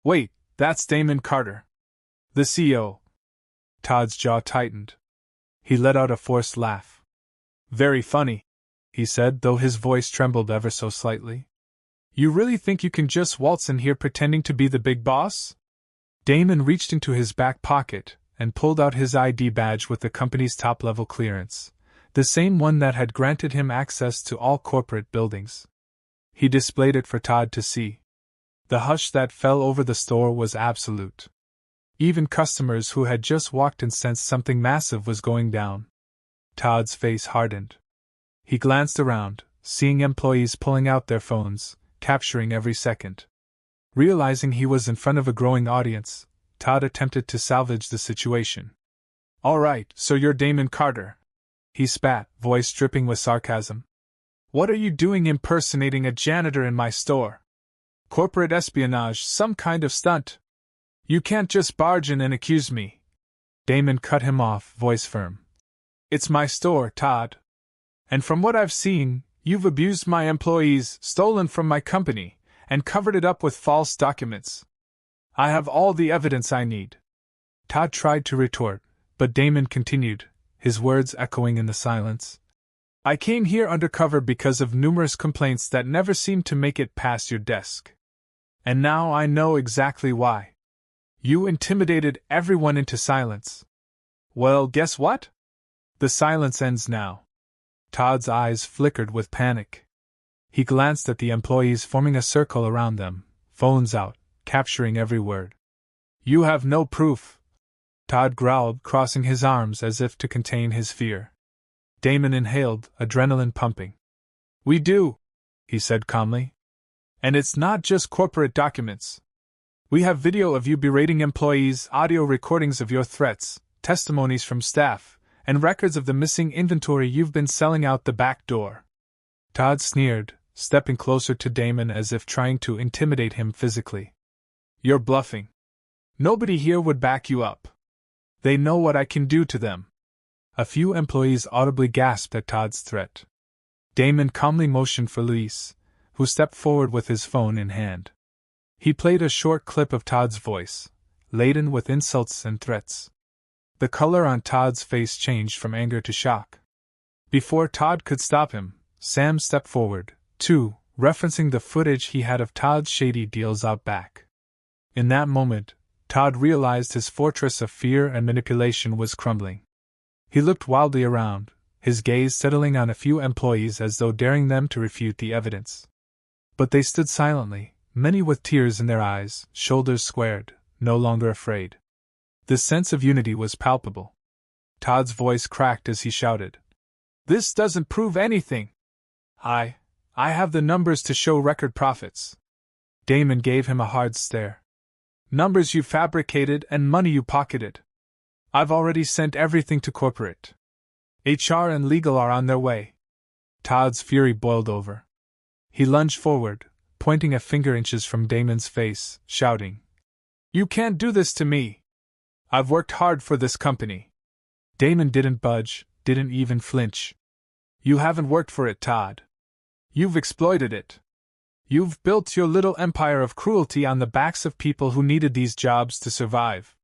S1: "Wait, that's Damon Carter, the CEO." Todd's jaw tightened. He let out a forced laugh. "Very funny," he said, though his voice trembled ever so slightly. "You really think you can just waltz in here pretending to be the big boss?" Damon reached into his back pocket and pulled out his ID badge with the company's top-level clearance, the same one that had granted him access to all corporate buildings. He displayed it for Todd to see. The hush that fell over the store was absolute. Even customers who had just walked in sensed something massive was going down. Todd's face hardened. He glanced around, seeing employees pulling out their phones, capturing every second. Realizing he was in front of a growing audience, Todd attempted to salvage the situation. "All right, so you're Damon Carter," he spat, voice dripping with sarcasm. "What are you doing impersonating a janitor in my store? Corporate espionage, some kind of stunt. You can't just barge in and accuse me." Damon cut him off, voice firm. "It's my store, Todd. And from what I've seen, you've abused my employees, stolen from my company, and covered it up with false documents. I have all the evidence I need." Todd tried to retort, but Damon continued, his words echoing in the silence. "I came here undercover because of numerous complaints that never seemed to make it past your desk. And now I know exactly why. You intimidated everyone into silence. Well, guess what? The silence ends now." Todd's eyes flickered with panic. He glanced at the employees forming a circle around them, phones out, capturing every word. "You have no proof," Todd growled, crossing his arms as if to contain his fear. Damon inhaled, adrenaline pumping. "We do," he said calmly. "And it's not just corporate documents. We have video of you berating employees, audio recordings of your threats, testimonies from staff, and records of the missing inventory you've been selling out the back door. Todd sneered, stepping closer to Damon as if trying to intimidate him physically. You're bluffing. Nobody here would back you up. They know what I can do to them. A few employees audibly gasped at Todd's threat. Damon calmly motioned for Luis, who stepped forward with his phone in hand. He played a short clip of Todd's voice, laden with insults and threats. The color on Todd's face changed from anger to shock. Before Todd could stop him, Sam stepped forward, too, referencing the footage he had of Todd's shady deals out back. In that moment, Todd realized his fortress of fear and manipulation was crumbling. He looked wildly around, his gaze settling on a few employees as though daring them to refute the evidence. But they stood silently, many with tears in their eyes, shoulders squared, no longer afraid. The sense of unity was palpable. Todd's voice cracked as he shouted, "This doesn't prove anything! I have the numbers to show record profits." Damon gave him a hard stare. "Numbers you fabricated and money you pocketed. I've already sent everything to corporate. HR and legal are on their way." Todd's fury boiled over. He lunged forward, pointing a finger inches from Damon's face, shouting, "You can't do this to me! I've worked hard for this company." Damon didn't budge, didn't even flinch. "You haven't worked for it, Todd. You've exploited it. You've built your little empire of cruelty on the backs of people who needed these jobs to survive."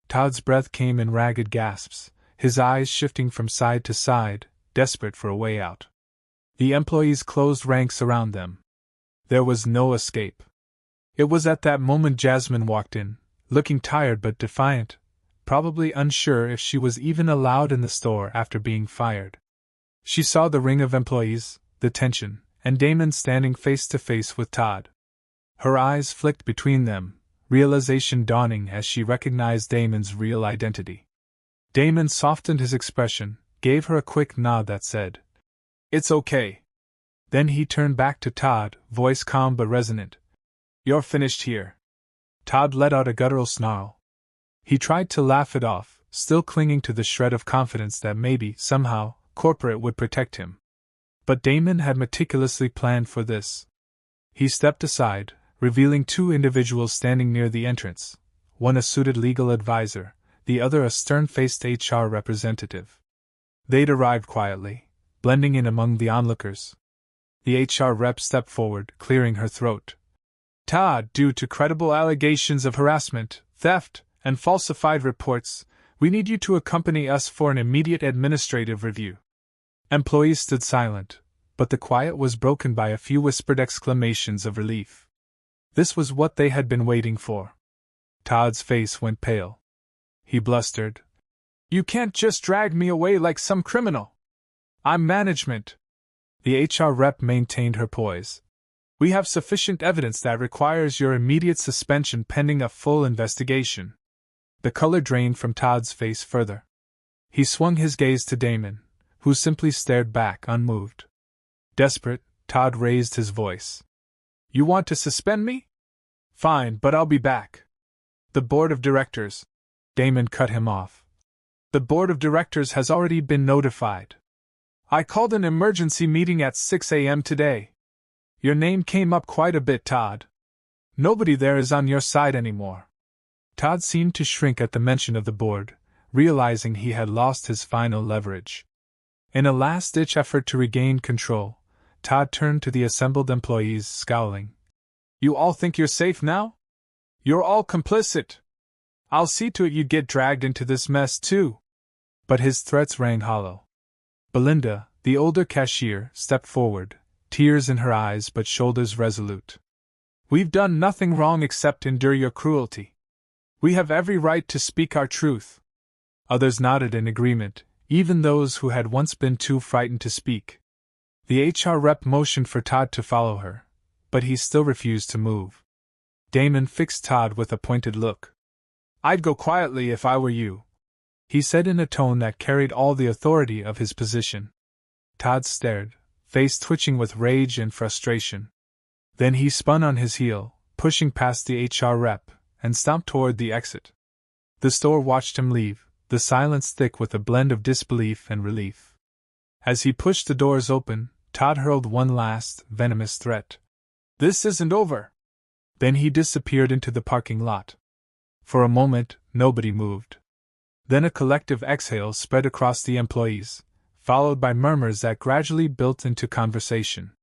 S1: Todd's breath came in ragged gasps, his eyes shifting from side to side, desperate for a way out. The employees closed ranks around them. There was no escape. It was at that moment Jasmine walked in, looking tired but defiant, probably unsure if she was even allowed in the store after being fired. She saw the ring of employees, the tension, and Damon standing face to face with Todd. Her eyes flicked between them, realization dawning as she recognized Damon's real identity. Damon softened his expression, gave her a quick nod that said, "It's okay." Then he turned back to Todd, voice calm but resonant. "You're finished here." Todd let out a guttural snarl. He tried to laugh it off, still clinging to the shred of confidence that maybe, somehow, corporate would protect him. But Damon had meticulously planned for this. He stepped aside, revealing two individuals standing near the entrance, one a suited legal advisor, the other a stern-faced HR representative. They'd arrived quietly, blending in among the onlookers. The HR rep stepped forward, clearing her throat. "Todd, due to credible allegations of harassment, theft, and falsified reports, we need you to accompany us for an immediate administrative review." Employees stood silent, but the quiet was broken by a few whispered exclamations of relief. This was what they had been waiting for. Todd's face went pale. He blustered, "You can't just drag me away like some criminal. I'm management." The HR rep maintained her poise. "We have sufficient evidence that requires your immediate suspension pending a full investigation." The color drained from Todd's face further. He swung his gaze to Damon, who simply stared back unmoved. Desperate, Todd raised his voice. "You want to suspend me? Fine, but I'll be back." "The board of directors," Damon cut him off. "The board of directors has already been notified. I called an emergency meeting at 6 a.m. today. Your name came up quite a bit, Todd. Nobody there is on your side anymore." Todd seemed to shrink at the mention of the board, realizing he had lost his final leverage. In a last-ditch effort to regain control, Todd turned to the assembled employees, scowling. "You all think you're safe now? You're all complicit. I'll see to it you get dragged into this mess too." But his threats rang hollow. Belinda, the older cashier, stepped forward, tears in her eyes but shoulders resolute. "We've done nothing wrong except endure your cruelty. We have every right to speak our truth." Others nodded in agreement, even those who had once been too frightened to speak. The HR rep motioned for Todd to follow her, but he still refused to move. Damon fixed Todd with a pointed look. "I'd go quietly if I were you," he said in a tone that carried all the authority of his position. Todd stared, face twitching with rage and frustration. Then he spun on his heel, pushing past the HR rep, and stomped toward the exit. The store watched him leave, the silence thick with a blend of disbelief and relief. As he pushed the doors open, Todd hurled one last, venomous threat. "This isn't over!" Then he disappeared into the parking lot. For a moment, nobody moved. Then a collective exhale spread across the employees, followed by murmurs that gradually built into conversation.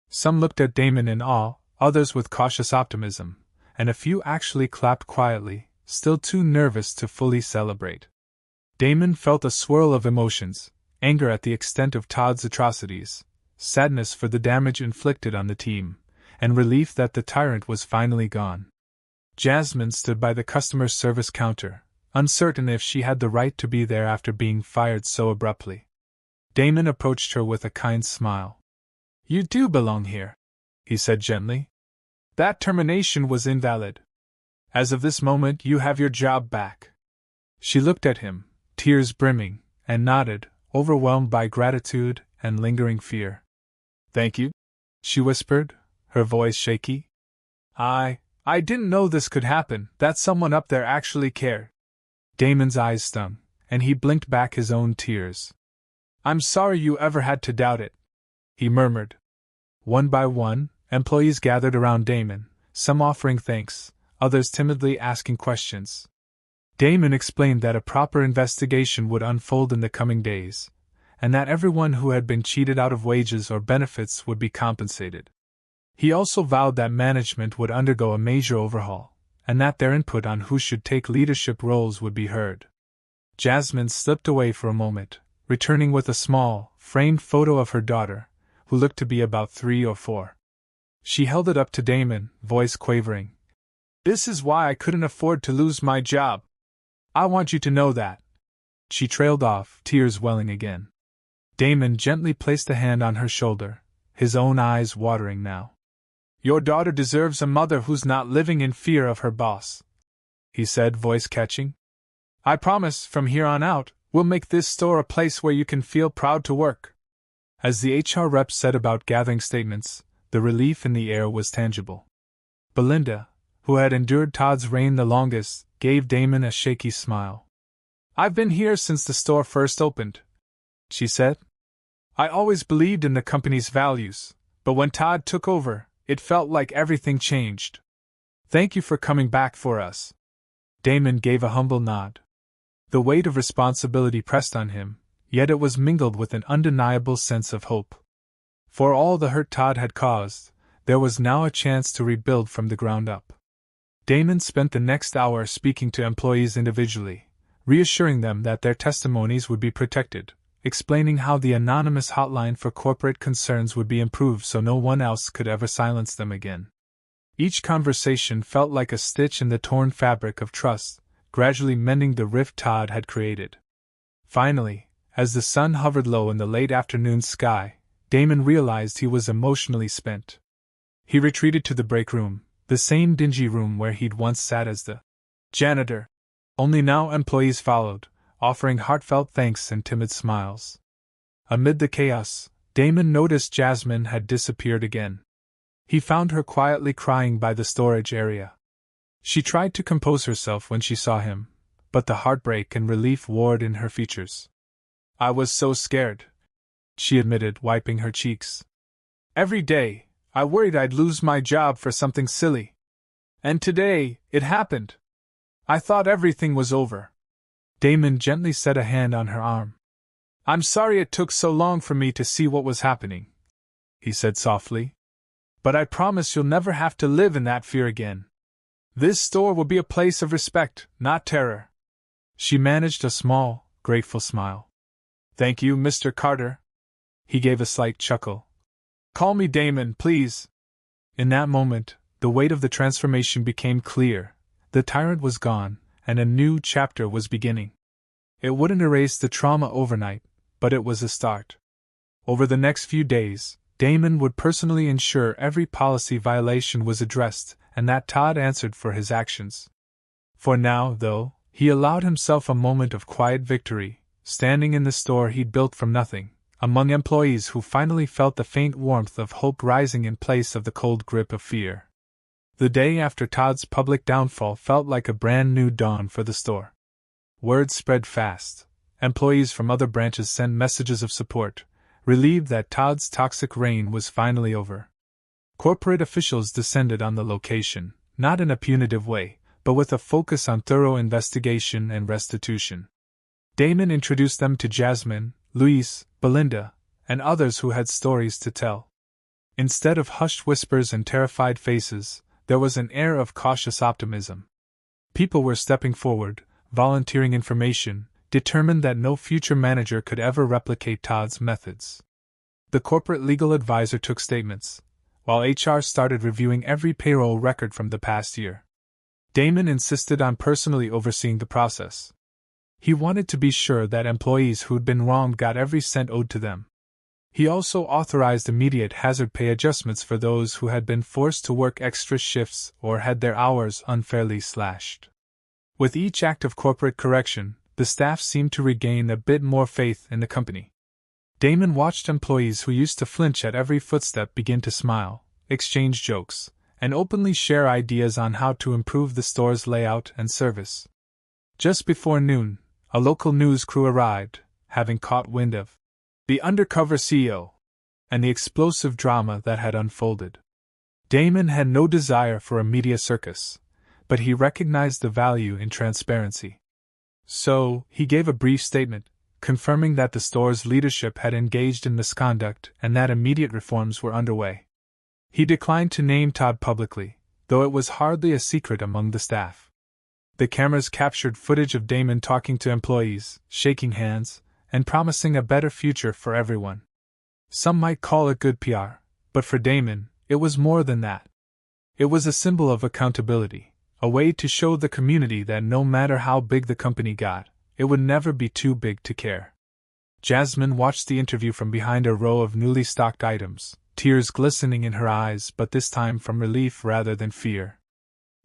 S1: Some looked at Damon in awe, others with cautious optimism, and a few actually clapped quietly, still too nervous to fully celebrate. Damon felt a swirl of emotions: anger at the extent of Todd's atrocities, sadness for the damage inflicted on the team, and relief that the tyrant was finally gone. Jasmine stood by the customer service counter, uncertain if she had the right to be there after being fired so abruptly. Damon approached her with a kind smile. "You do belong here," he said gently. "That termination was invalid. As of this moment, you have your job back." She looked at him, tears brimming, and nodded, overwhelmed by gratitude and lingering fear. "Thank you," she whispered, her voice shaky. I didn't know this could happen, that someone up there actually cared." Damon's eyes stung, and he blinked back his own tears. "I'm sorry you ever had to doubt it," he murmured. One by one, employees gathered around Damon, some offering thanks, others timidly asking questions. Damon explained that a proper investigation would unfold in the coming days, and that everyone who had been cheated out of wages or benefits would be compensated. He also vowed that management would undergo a major overhaul, and that their input on who should take leadership roles would be heard. Jasmine slipped away for a moment, returning with a small, framed photo of her daughter, who looked to be about 3 or 4. She held it up to Damon, voice quavering. "This is why I couldn't afford to lose my job. I want you to know that." She trailed off, tears welling again. Damon gently placed a hand on her shoulder, his own eyes watering now. "Your daughter deserves a mother who's not living in fear of her boss," he said, voice catching. "I promise, from here on out, we'll make this store a place where you can feel proud to work." As the HR rep set about gathering statements, the relief in the air was tangible. Belinda, who had endured Todd's reign the longest, gave Damon a shaky smile. "I've been here since the store first opened," she said. "I always believed in the company's values, but when Todd took over, it felt like everything changed. Thank you for coming back for us." Damon gave a humble nod. The weight of responsibility pressed on him, yet it was mingled with an undeniable sense of hope. For all the hurt Todd had caused, there was now a chance to rebuild from the ground up. Damon spent the next hour speaking to employees individually, reassuring them that their testimonies would be protected, explaining how the anonymous hotline for corporate concerns would be improved so no one else could ever silence them again. Each conversation felt like a stitch in the torn fabric of trust, gradually mending the rift Todd had created. Finally, as the sun hovered low in the late afternoon sky, Damon realized he was emotionally spent. He retreated to the break room, the same dingy room where he'd once sat as the janitor. Only now employees followed, offering heartfelt thanks and timid smiles. Amid the chaos, Damon noticed Jasmine had disappeared again. He found her quietly crying by the storage area. She tried to compose herself when she saw him, but the heartbreak and relief warred in her features. "I was so scared," she admitted, wiping her cheeks. "Every day, I worried I'd lose my job for something silly. And today, it happened. I thought everything was over." Damon gently set a hand on her arm. "I'm sorry it took so long for me to see what was happening," he said softly. "But I promise you'll never have to live in that fear again. This store will be a place of respect, not terror." She managed a small, grateful smile. "Thank you, Mr. Carter." He gave a slight chuckle. "Call me Damon, please." In that moment, the weight of the transformation became clear. The tyrant was gone, and a new chapter was beginning. It wouldn't erase the trauma overnight, but it was a start. Over the next few days, Damon would personally ensure every policy violation was addressed and that Todd answered for his actions. For now, though, he allowed himself a moment of quiet victory, standing in the store he'd built from nothing, among employees who finally felt the faint warmth of hope rising in place of the cold grip of fear. The day after Todd's public downfall felt like a brand new dawn for the store. Word spread fast. Employees from other branches sent messages of support, relieved that Todd's toxic reign was finally over. Corporate officials descended on the location, not in a punitive way, but with a focus on thorough investigation and restitution. Damon introduced them to Jasmine, Luis, Belinda, and others who had stories to tell. Instead of hushed whispers and terrified faces, there was an air of cautious optimism. People were stepping forward, volunteering information, determined that no future manager could ever replicate Todd's methods. The corporate legal advisor took statements, while HR started reviewing every payroll record from the past year. Damon insisted on personally overseeing the process. He wanted to be sure that employees who'd been wronged got every cent owed to them. He also authorized immediate hazard pay adjustments for those who had been forced to work extra shifts or had their hours unfairly slashed. With each act of corporate correction, the staff seemed to regain a bit more faith in the company. Damon watched employees who used to flinch at every footstep begin to smile, exchange jokes, and openly share ideas on how to improve the store's layout and service. Just before noon, a local news crew arrived, having caught wind of the Undercover CEO and the explosive drama that had unfolded. Damon had no desire for a media circus, but he recognized the value in transparency. So, he gave a brief statement, confirming that the store's leadership had engaged in misconduct and that immediate reforms were underway. He declined to name Todd publicly, though it was hardly a secret among the staff. The cameras captured footage of Damon talking to employees, shaking hands, and promising a better future for everyone. Some might call it good PR, but for Damon, it was more than that. It was a symbol of accountability, a way to show the community that no matter how big the company got, it would never be too big to care. Jasmine watched the interview from behind a row of newly stocked items, tears glistening in her eyes, but this time from relief rather than fear.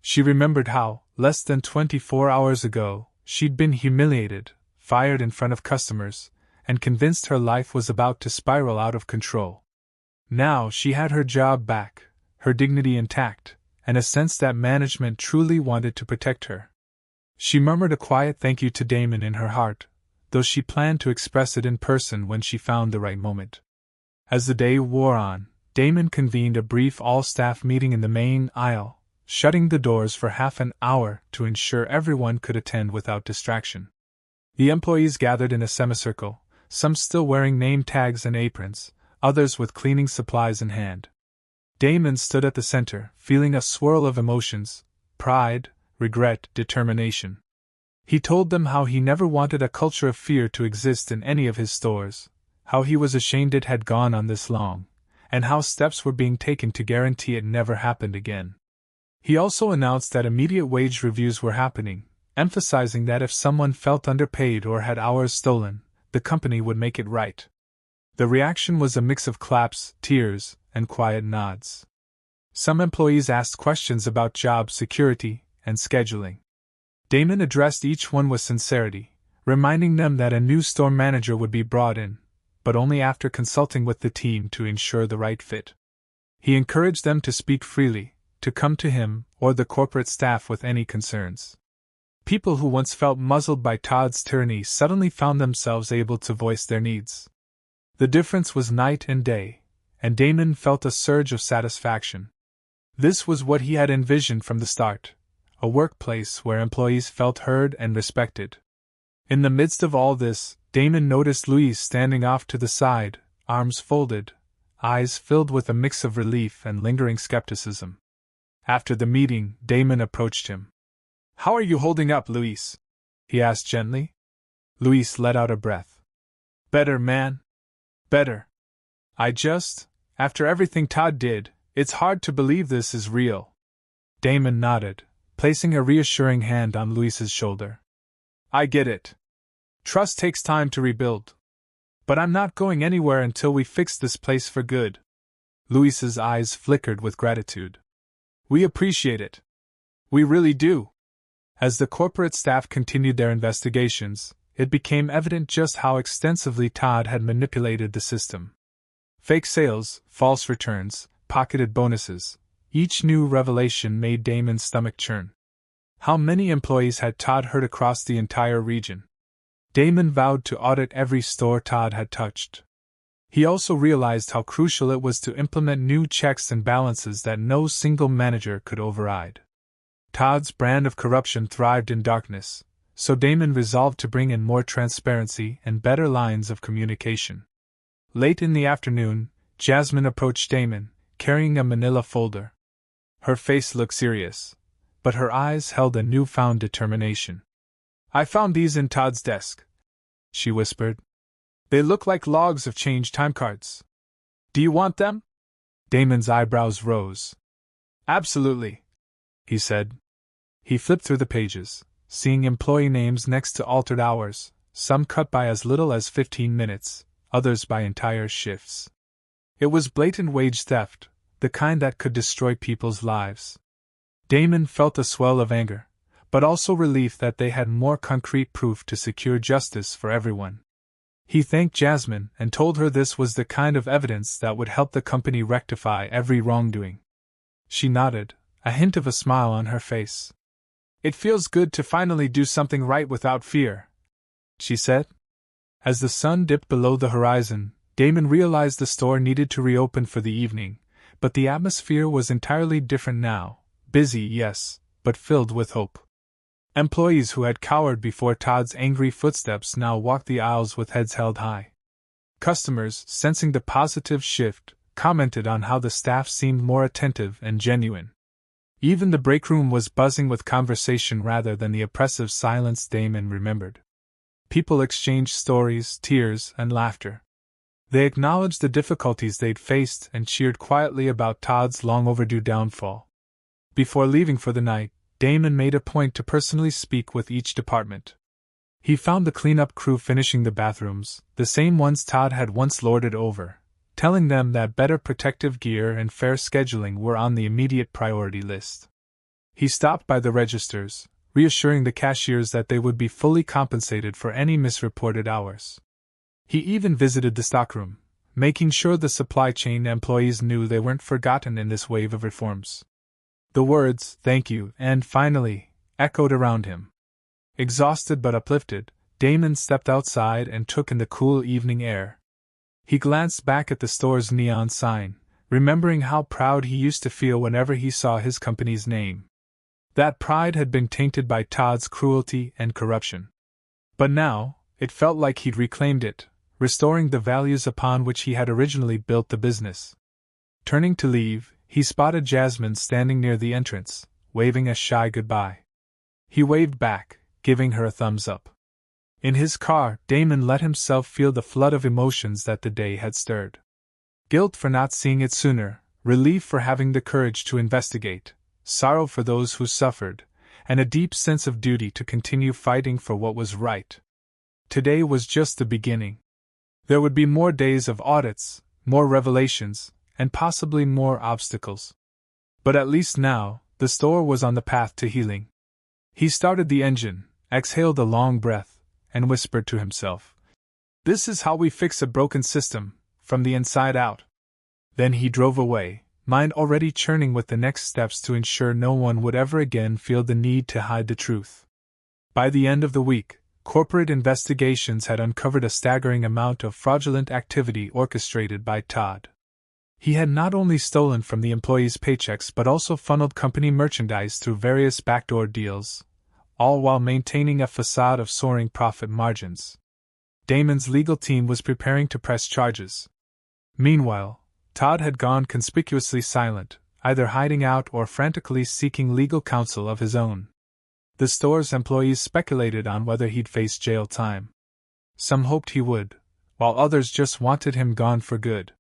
S1: She remembered how, less than 24 hours ago, she'd been humiliated, fired in front of customers, and convinced her life was about to spiral out of control. Now she had her job back, her dignity intact, and a sense that management truly wanted to protect her. She murmured a quiet thank you to Damon in her heart, though she planned to express it in person when she found the right moment. As the day wore on, Damon convened a brief all-staff meeting in the main aisle, shutting the doors for half an hour to ensure everyone could attend without distraction. The employees gathered in a semicircle, some still wearing name tags and aprons, others with cleaning supplies in hand. Damon stood at the center, feeling a swirl of emotions: pride, regret, determination. He told them how he never wanted a culture of fear to exist in any of his stores, how he was ashamed it had gone on this long, and how steps were being taken to guarantee it never happened again. He also announced that immediate wage reviews were happening, emphasizing that if someone felt underpaid or had hours stolen, the company would make it right. The reaction was a mix of claps, tears, and quiet nods. Some employees asked questions about job security and scheduling. Damon addressed each one with sincerity, reminding them that a new store manager would be brought in, but only after consulting with the team to ensure the right fit. He encouraged them to speak freely, to come to him or the corporate staff with any concerns. People who once felt muzzled by Todd's tyranny suddenly found themselves able to voice their needs. The difference was night and day, and Damon felt a surge of satisfaction. This was what he had envisioned from the start, a workplace where employees felt heard and respected. In the midst of all this, Damon noticed Luis standing off to the side, arms folded, eyes filled with a mix of relief and lingering skepticism. After the meeting, Damon approached him. "How are you holding up, Luis?" he asked gently. Luis let out a breath. "Better, man. Better. After everything Todd did, it's hard to believe this is real." Damon nodded, placing a reassuring hand on Luis's shoulder. "I get it. Trust takes time to rebuild. But I'm not going anywhere until we fix this place for good." Luis's eyes flickered with gratitude. "We appreciate it. We really do." As the corporate staff continued their investigations, it became evident just how extensively Todd had manipulated the system. Fake sales, false returns, pocketed bonuses. Each new revelation made Damon's stomach churn. How many employees had Todd hurt across the entire region? Damon vowed to audit every store Todd had touched. He also realized how crucial it was to implement new checks and balances that no single manager could override. Todd's brand of corruption thrived in darkness, so Damon resolved to bring in more transparency and better lines of communication. Late in the afternoon, Jasmine approached Damon, carrying a manila folder. Her face looked serious, but her eyes held a newfound determination. "I found these in Todd's desk," she whispered. "They look like logs of change time cards. Do you want them?" Damon's eyebrows rose. "Absolutely," he said. He flipped through the pages, seeing employee names next to altered hours, some cut by as little as 15 minutes, others by entire shifts. It was blatant wage theft, the kind that could destroy people's lives. Damon felt a swell of anger, but also relief that they had more concrete proof to secure justice for everyone. He thanked Jasmine and told her this was the kind of evidence that would help the company rectify every wrongdoing. She nodded, a hint of a smile on her face. "It feels good to finally do something right without fear," she said. As the sun dipped below the horizon, Damon realized the store needed to reopen for the evening, but the atmosphere was entirely different now. Busy, yes, but filled with hope. Employees who had cowered before Todd's angry footsteps now walked the aisles with heads held high. Customers, sensing the positive shift, commented on how the staff seemed more attentive and genuine. Even the break room was buzzing with conversation rather than the oppressive silence Damon remembered. People exchanged stories, tears, and laughter. They acknowledged the difficulties they'd faced and cheered quietly about Todd's long-overdue downfall. Before leaving for the night, Damon made a point to personally speak with each department. He found the cleanup crew finishing the bathrooms, the same ones Todd had once lorded over, telling them that better protective gear and fair scheduling were on the immediate priority list. He stopped by the registers, reassuring the cashiers that they would be fully compensated for any misreported hours. He even visited the stockroom, making sure the supply chain employees knew they weren't forgotten in this wave of reforms. The words, "thank you," and "finally," echoed around him. Exhausted but uplifted, Damon stepped outside and took in the cool evening air. He glanced back at the store's neon sign, remembering how proud he used to feel whenever he saw his company's name. That pride had been tainted by Todd's cruelty and corruption. But now, it felt like he'd reclaimed it, restoring the values upon which he had originally built the business. Turning to leave, he spotted Jasmine standing near the entrance, waving a shy goodbye. He waved back, giving her a thumbs up. In his car, Damon let himself feel the flood of emotions that the day had stirred. Guilt for not seeing it sooner, relief for having the courage to investigate, sorrow for those who suffered, and a deep sense of duty to continue fighting for what was right. Today was just the beginning. There would be more days of audits, more revelations, and possibly more obstacles. But at least now, the store was on the path to healing. He started the engine, exhaled a long breath, and whispered to himself, "This is how we fix a broken system, from the inside out." Then he drove away, mind already churning with the next steps to ensure no one would ever again feel the need to hide the truth. By the end of the week, corporate investigations had uncovered a staggering amount of fraudulent activity orchestrated by Todd. He had not only stolen from the employees' paychecks but also funneled company merchandise through various backdoor deals, all while maintaining a facade of soaring profit margins. Damon's legal team was preparing to press charges. Meanwhile, Todd had gone conspicuously silent, either hiding out or frantically seeking legal counsel of his own. The store's employees speculated on whether he'd face jail time. Some hoped he would, while others just wanted him gone for good.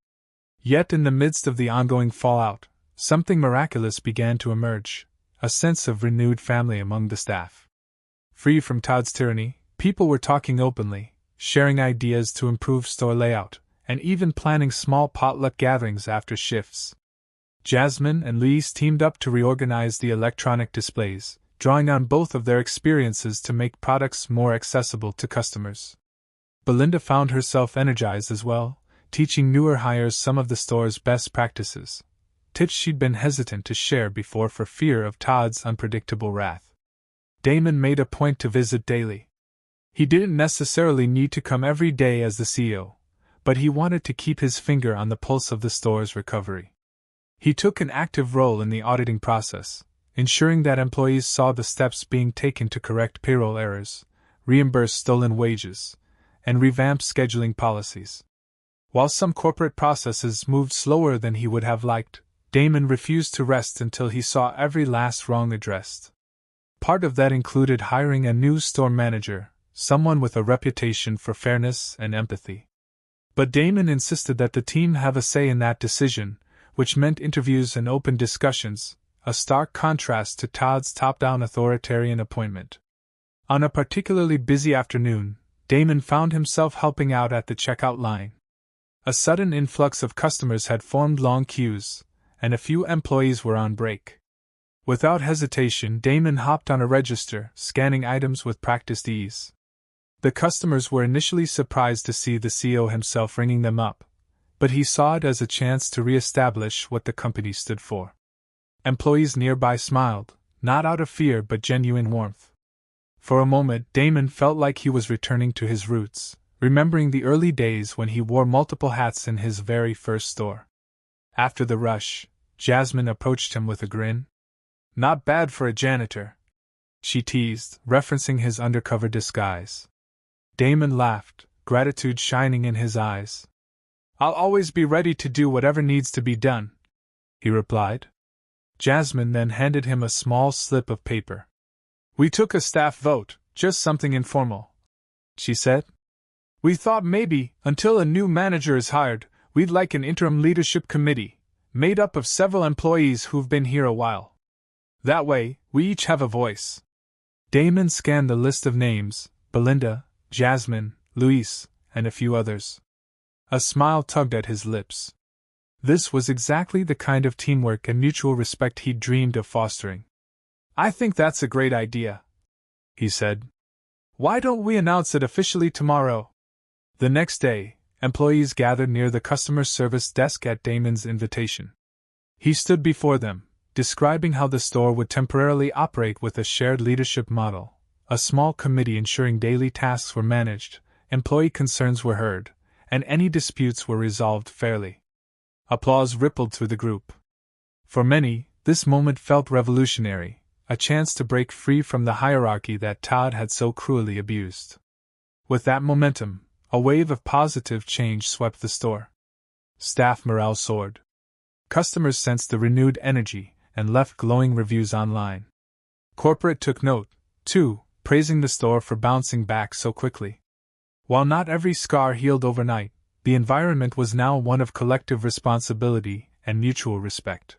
S1: Yet in the midst of the ongoing fallout, something miraculous began to emerge, a sense of renewed family among the staff. Free from Todd's tyranny, people were talking openly, sharing ideas to improve store layout, and even planning small potluck gatherings after shifts. Jasmine and Louise teamed up to reorganize the electronic displays, drawing on both of their experiences to make products more accessible to customers. Belinda found herself energized as well, teaching newer hires some of the store's best practices, tips she'd been hesitant to share before for fear of Todd's unpredictable wrath. Damon made a point to visit daily. He didn't necessarily need to come every day as the CEO, but he wanted to keep his finger on the pulse of the store's recovery. He took an active role in the auditing process, ensuring that employees saw the steps being taken to correct payroll errors, reimburse stolen wages, and revamp scheduling policies. While some corporate processes moved slower than he would have liked, Damon refused to rest until he saw every last wrong addressed. Part of that included hiring a new store manager, someone with a reputation for fairness and empathy. But Damon insisted that the team have a say in that decision, which meant interviews and open discussions, a stark contrast to Todd's top-down authoritarian appointment. On a particularly busy afternoon, Damon found himself helping out at the checkout line. A sudden influx of customers had formed long queues, and a few employees were on break. Without hesitation, Damon hopped on a register, scanning items with practiced ease. The customers were initially surprised to see the CEO himself ringing them up, but he saw it as a chance to re-establish what the company stood for. Employees nearby smiled, not out of fear but genuine warmth. For a moment, Damon felt like he was returning to his roots, remembering the early days when he wore multiple hats in his very first store. After the rush, Jasmine approached him with a grin. "Not bad for a janitor," she teased, referencing his undercover disguise. Damon laughed, gratitude shining in his eyes. "I'll always be ready to do whatever needs to be done," he replied. Jasmine then handed him a small slip of paper. "We took a staff vote, just something informal," she said. "We thought maybe, until a new manager is hired, we'd like an interim leadership committee, made up of several employees who've been here a while. That way, we each have a voice." Damon scanned the list of names: Belinda, Jasmine, Luis, and a few others. A smile tugged at his lips. This was exactly the kind of teamwork and mutual respect he'd dreamed of fostering. "I think that's a great idea," he said. "Why don't we announce it officially tomorrow?" The next day, employees gathered near the customer service desk at Damon's invitation. He stood before them, describing how the store would temporarily operate with a shared leadership model, a small committee ensuring daily tasks were managed, employee concerns were heard, and any disputes were resolved fairly. Applause rippled through the group. For many, this moment felt revolutionary, a chance to break free from the hierarchy that Todd had so cruelly abused. With that momentum, a wave of positive change swept the store. Staff morale soared. Customers sensed the renewed energy and left glowing reviews online. Corporate took note, too, praising the store for bouncing back so quickly. While not every scar healed overnight, the environment was now one of collective responsibility and mutual respect.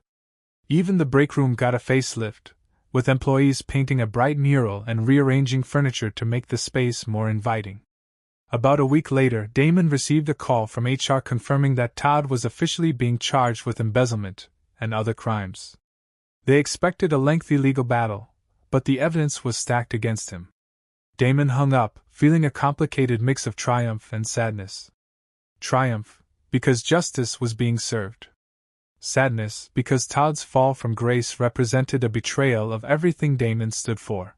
S1: Even the break room got a facelift, with employees painting a bright mural and rearranging furniture to make the space more inviting. About a week later, Damon received a call from HR confirming that Todd was officially being charged with embezzlement and other crimes. They expected a lengthy legal battle, but the evidence was stacked against him. Damon hung up, feeling a complicated mix of triumph and sadness. Triumph, because justice was being served. Sadness, because Todd's fall from grace represented a betrayal of everything Damon stood for.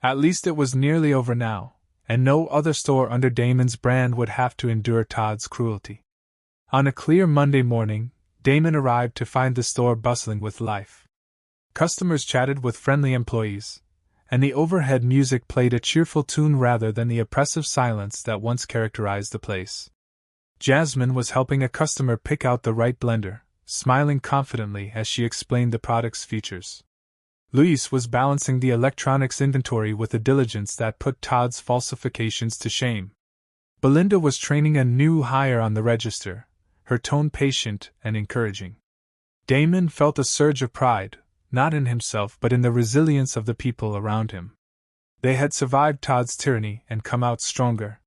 S1: At least it was nearly over now, and no other store under Damon's brand would have to endure Todd's cruelty. On a clear Monday morning, Damon arrived to find the store bustling with life. Customers chatted with friendly employees, and the overhead music played a cheerful tune rather than the oppressive silence that once characterized the place. Jasmine was helping a customer pick out the right blender, smiling confidently as she explained the product's features. Luis was balancing the electronics inventory with a diligence that put Todd's falsifications to shame. Belinda was training a new hire on the register, her tone patient and encouraging. Damon felt a surge of pride, not in himself but in the resilience of the people around him. They had survived Todd's tyranny and come out stronger.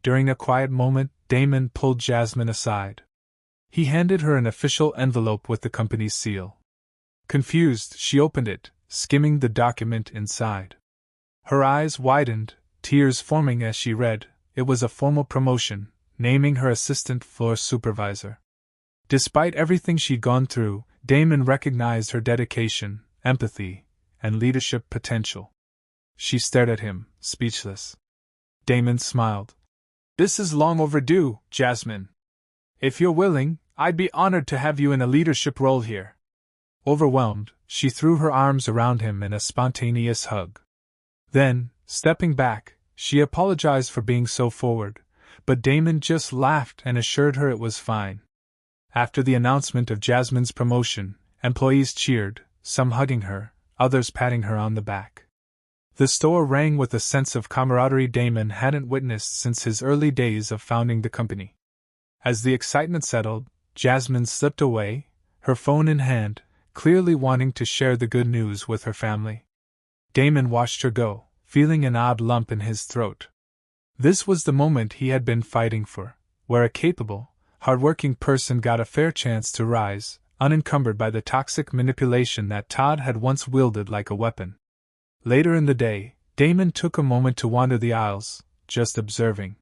S1: During a quiet moment, Damon pulled Jasmine aside. He handed her an official envelope with the company's seal. Confused, she opened it, skimming the document inside. Her eyes widened, tears forming as she read. It was a formal promotion, naming her assistant floor supervisor. Despite everything she'd gone through, Damon recognized her dedication, empathy, and leadership potential. She stared at him, speechless. Damon smiled. This is long overdue, Jasmine. If you're willing, I'd be honored to have you in a leadership role here. Overwhelmed, she threw her arms around him in a spontaneous hug. Then, stepping back, she apologized for being so forward, but Damon just laughed and assured her it was fine. After the announcement of Jasmine's promotion, employees cheered, some hugging her, others patting her on the back. The store rang with a sense of camaraderie Damon hadn't witnessed since his early days of founding the company. As the excitement settled, Jasmine slipped away, her phone in hand, clearly wanting to share the good news with her family. Damon watched her go, feeling an odd lump in his throat. This was the moment he had been fighting for, where a capable, hard-working person got a fair chance to rise, unencumbered by the toxic manipulation that Todd had once wielded like a weapon. Later in the day, Damon took a moment to wander the aisles, just observing.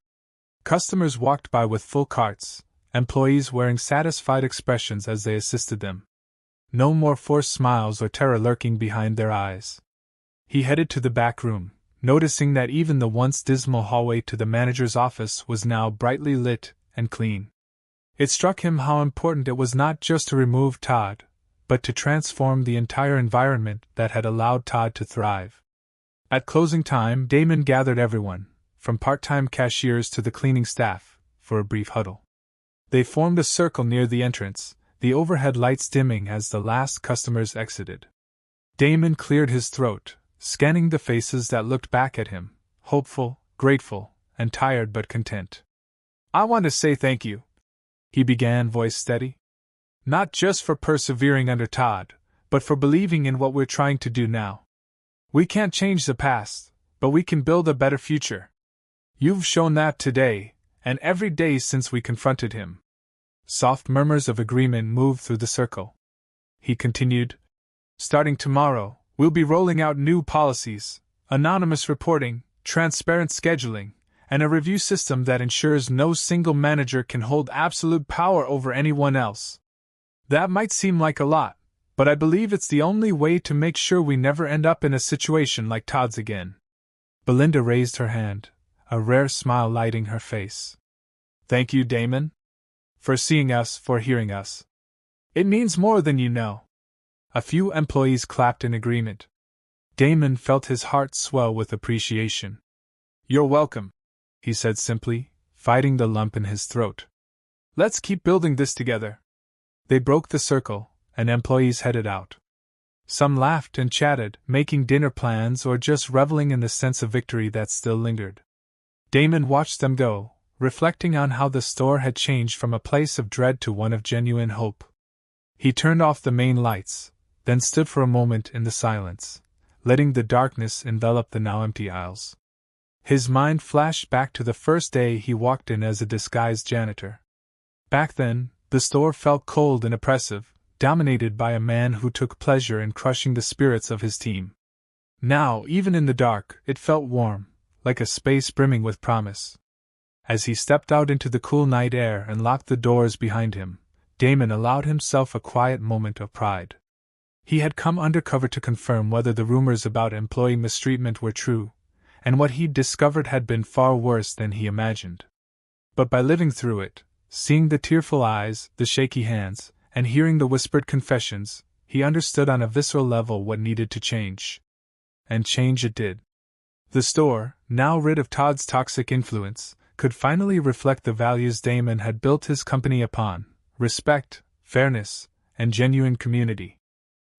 S1: Customers walked by with full carts, employees wearing satisfied expressions as they assisted them. No more forced smiles or terror lurking behind their eyes. He headed to the back room, noticing that even the once dismal hallway to the manager's office was now brightly lit and clean. It struck him how important it was not just to remove Todd, but to transform the entire environment that had allowed Todd to thrive. At closing time, Damon gathered everyone, from part-time cashiers to the cleaning staff, for a brief huddle. They formed a circle near the entrance, the overhead lights dimming as the last customers exited. Damon cleared his throat, scanning the faces that looked back at him, hopeful, grateful, and tired but content. I want to say thank you, he began, voice steady. Not just for persevering under Todd, but for believing in what we're trying to do now. We can't change the past, but we can build a better future. You've shown that today, and every day since we confronted him. Soft murmurs of agreement moved through the circle. He continued, starting tomorrow, we'll be rolling out new policies, anonymous reporting, transparent scheduling, and a review system that ensures no single manager can hold absolute power over anyone else. That might seem like a lot, but I believe it's the only way to make sure we never end up in a situation like Todd's again. Belinda raised her hand, a rare smile lighting her face. Thank you, Damon. For seeing us, for hearing us. It means more than you know. A few employees clapped in agreement. Damon felt his heart swell with appreciation. You're welcome, he said simply, fighting the lump in his throat. Let's keep building this together. They broke the circle, and employees headed out. Some laughed and chatted, making dinner plans or just reveling in the sense of victory that still lingered. Damon watched them go, reflecting on how the store had changed from a place of dread to one of genuine hope. He turned off the main lights, then stood for a moment in the silence, letting the darkness envelop the now empty aisles. His mind flashed back to the first day he walked in as a disguised janitor. Back then, the store felt cold and oppressive, dominated by a man who took pleasure in crushing the spirits of his team. Now, even in the dark, it felt warm, like a space brimming with promise. As he stepped out into the cool night air and locked the doors behind him, Damon allowed himself a quiet moment of pride. He had come undercover to confirm whether the rumors about employee mistreatment were true, and what he'd discovered had been far worse than he imagined. But by living through it, seeing the tearful eyes, the shaky hands, and hearing the whispered confessions, he understood on a visceral level what needed to change. And change it did. The store, now rid of Todd's toxic influence, could finally reflect the values Damon had built his company upon: respect, fairness, and genuine community.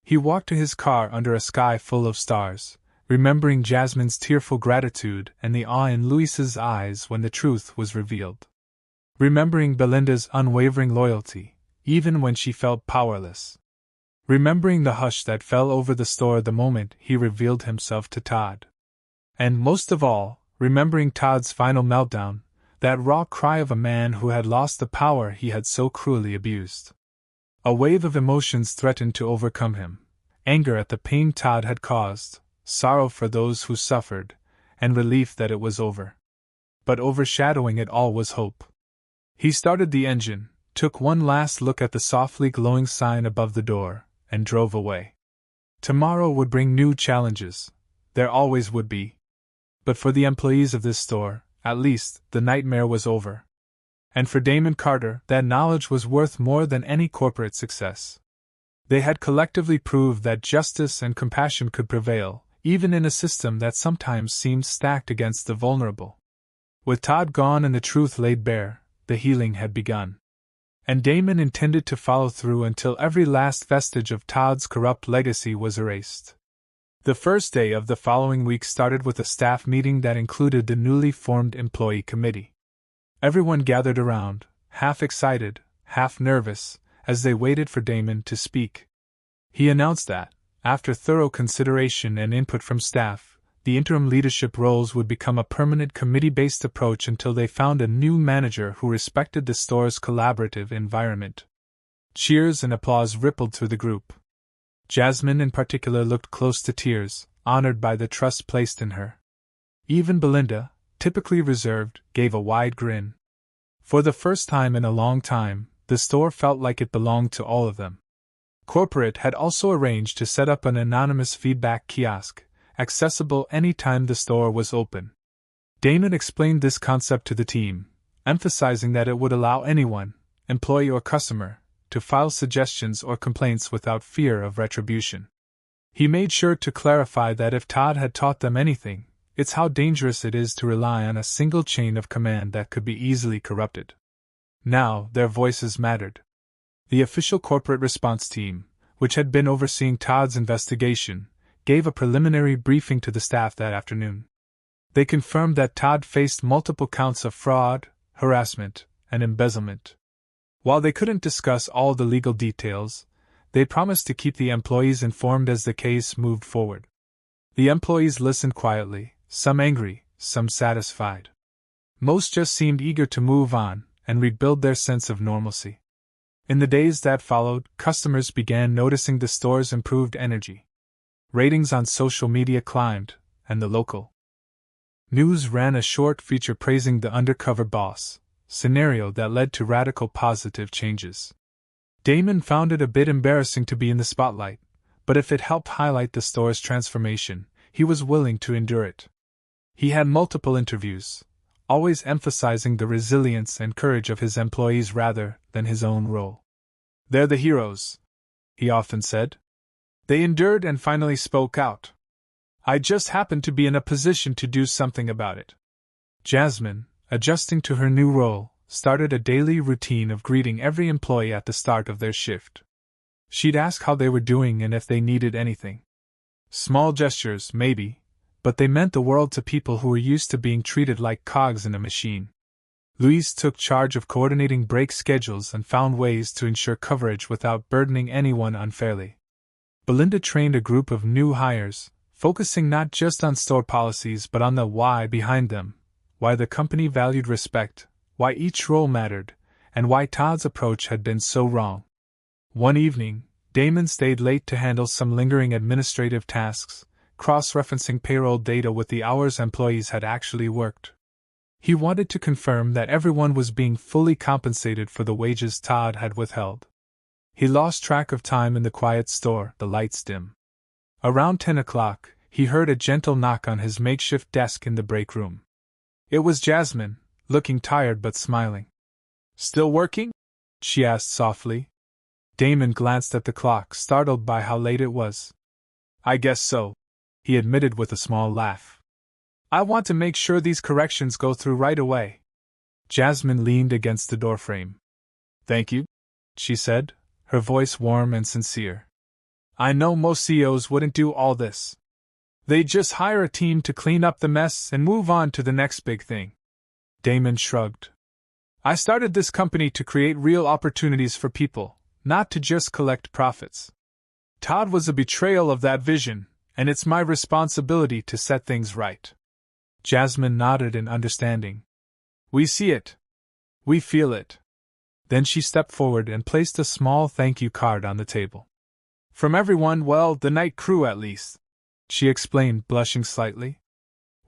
S1: He walked to his car under a sky full of stars, remembering Jasmine's tearful gratitude and the awe in Luis's eyes when the truth was revealed. Remembering Belinda's unwavering loyalty, even when she felt powerless. Remembering the hush that fell over the store the moment he revealed himself to Todd. And most of all, remembering Todd's final meltdown, that raw cry of a man who had lost the power he had so cruelly abused. A wave of emotions threatened to overcome him: anger at the pain Todd had caused, sorrow for those who suffered, and relief that it was over. But overshadowing it all was hope. He started the engine, took one last look at the softly glowing sign above the door, and drove away. Tomorrow would bring new challenges, There always would be. But for the employees of this store, at least, the nightmare was over. And for Damon Carter, that knowledge was worth more than any corporate success. They had collectively proved that justice and compassion could prevail, even in a system that sometimes seemed stacked against the vulnerable. With Todd gone and the truth laid bare, the healing had begun. And Damon intended to follow through until every last vestige of Todd's corrupt legacy was erased. The first day of the following week started with a staff meeting that included the newly formed employee committee. Everyone gathered around, half excited, half nervous, as they waited for Damon to speak. He announced that, after thorough consideration and input from staff, the interim leadership roles would become a permanent committee-based approach until they found a new manager who respected the store's collaborative environment. Cheers and applause rippled through the group. Jasmine in particular looked close to tears, honored by the trust placed in her. Even Belinda, typically reserved, gave a wide grin. For the first time in a long time, the store felt like it belonged to all of them. Corporate had also arranged to set up an anonymous feedback kiosk, accessible any time the store was open. Damon explained this concept to the team, emphasizing that it would allow anyone, employee or customer, to file suggestions or complaints without fear of retribution. He made sure to clarify that if Todd had taught them anything, it's how dangerous it is to rely on a single chain of command that could be easily corrupted. Now, their voices mattered. The official corporate response team, which had been overseeing Todd's investigation, gave a preliminary briefing to the staff that afternoon. They confirmed that Todd faced multiple counts of fraud, harassment, and embezzlement. While they couldn't discuss all the legal details, they promised to keep the employees informed as the case moved forward. The employees listened quietly, some angry, some satisfied. Most just seemed eager to move on and rebuild their sense of normalcy. In the days that followed, customers began noticing the store's improved energy. Ratings on social media climbed, and the local news ran a short feature praising the undercover boss, scenario that led to radical positive changes. Damon found it a bit embarrassing to be in the spotlight, but if it helped highlight the store's transformation, he was willing to endure it. He had multiple interviews, always emphasizing the resilience and courage of his employees rather than his own role. "They're the heroes," he often said. "They endured and finally spoke out. I just happened to be in a position to do something about it." Jasmine, adjusting to her new role, started a daily routine of greeting every employee at the start of their shift. She'd ask how they were doing and if they needed anything. Small gestures, maybe, but they meant the world to people who were used to being treated like cogs in a machine. Louise took charge of coordinating break schedules and found ways to ensure coverage without burdening anyone unfairly. Belinda trained a group of new hires, focusing not just on store policies but on the why behind them, why the company valued respect, why each role mattered, and why Todd's approach had been so wrong. One evening, Damon stayed late to handle some lingering administrative tasks, cross-referencing payroll data with the hours employees had actually worked. He wanted to confirm that everyone was being fully compensated for the wages Todd had withheld. He lost track of time in the quiet store, the lights dim. Around 10 o'clock, he heard a gentle knock on his makeshift desk in the break room. It was Jasmine, looking tired but smiling. "Still working?" she asked softly. Damon glanced at the clock, startled by how late it was. "I guess so," he admitted with a small laugh. "I want to make sure these corrections go through right away." Jasmine leaned against the doorframe. "Thank you," she said, her voice warm and sincere. "I know most CEOs wouldn't do all this. They'd just hire a team to clean up the mess and move on to the next big thing." Damon shrugged. "I started this company to create real opportunities for people, not to just collect profits. Todd was a betrayal of that vision, and it's my responsibility to set things right." Jasmine nodded in understanding. "We see it. We feel it." Then she stepped forward and placed a small thank you card on the table. "From everyone, well, the night crew at least," she explained, blushing slightly.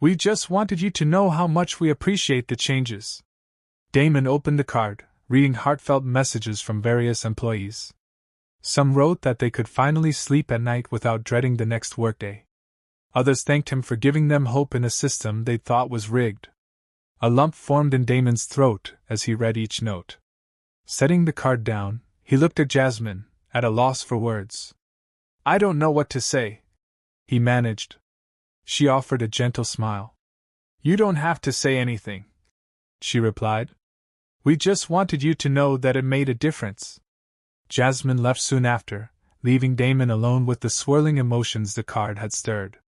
S1: "We just wanted you to know how much we appreciate the changes." Damon opened the card, reading heartfelt messages from various employees. Some wrote that they could finally sleep at night without dreading the next workday. Others thanked him for giving them hope in a system they thought was rigged. A lump formed in Damon's throat as he read each note. Setting the card down, he looked at Jasmine, at a loss for words. "I don't know what to say," he managed. She offered a gentle smile. "You don't have to say anything," she replied. "We just wanted you to know that it made a difference." Jasmine left soon after, leaving Damon alone with the swirling emotions the card had stirred.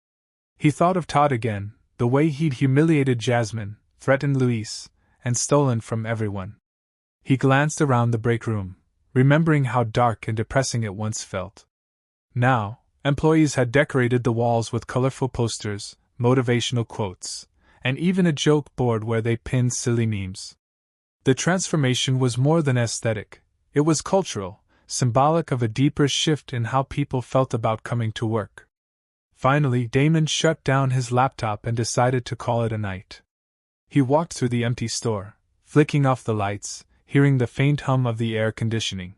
S1: He thought of Todd again, the way he'd humiliated Jasmine, threatened Luis, and stolen from everyone. He glanced around the break room, remembering how dark and depressing it once felt. Now, employees had decorated the walls with colorful posters, motivational quotes, and even a joke board where they pinned silly memes. The transformation was more than aesthetic, it was cultural, symbolic of a deeper shift in how people felt about coming to work. Finally, Damon shut down his laptop and decided to call it a night. He walked through the empty store, flicking off the lights, hearing the faint hum of the air conditioning.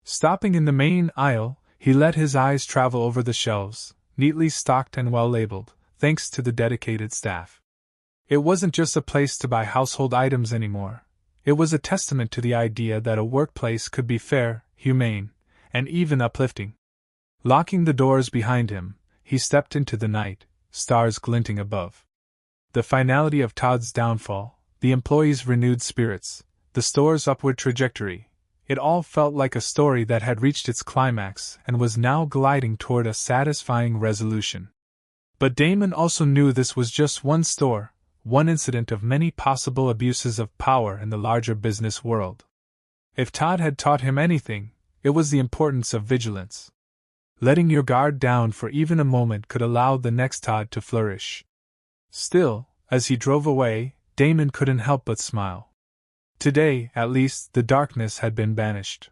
S1: Stopping in the main aisle, he let his eyes travel over the shelves, neatly stocked and well labeled, thanks to the dedicated staff. It wasn't just a place to buy household items anymore. It was a testament to the idea that a workplace could be fair, humane, and even uplifting. Locking the doors behind him, he stepped into the night, stars glinting above. The finality of Todd's downfall, the employees' renewed spirits, the store's upward trajectory, it all felt like a story that had reached its climax and was now gliding toward a satisfying resolution. But Damon also knew this was just one store, one incident of many possible abuses of power in the larger business world. If Todd had taught him anything, it was the importance of vigilance. Letting your guard down for even a moment could allow the next Todd to flourish. Still, as he drove away, Damon couldn't help but smile. Today, at least, the darkness had been banished.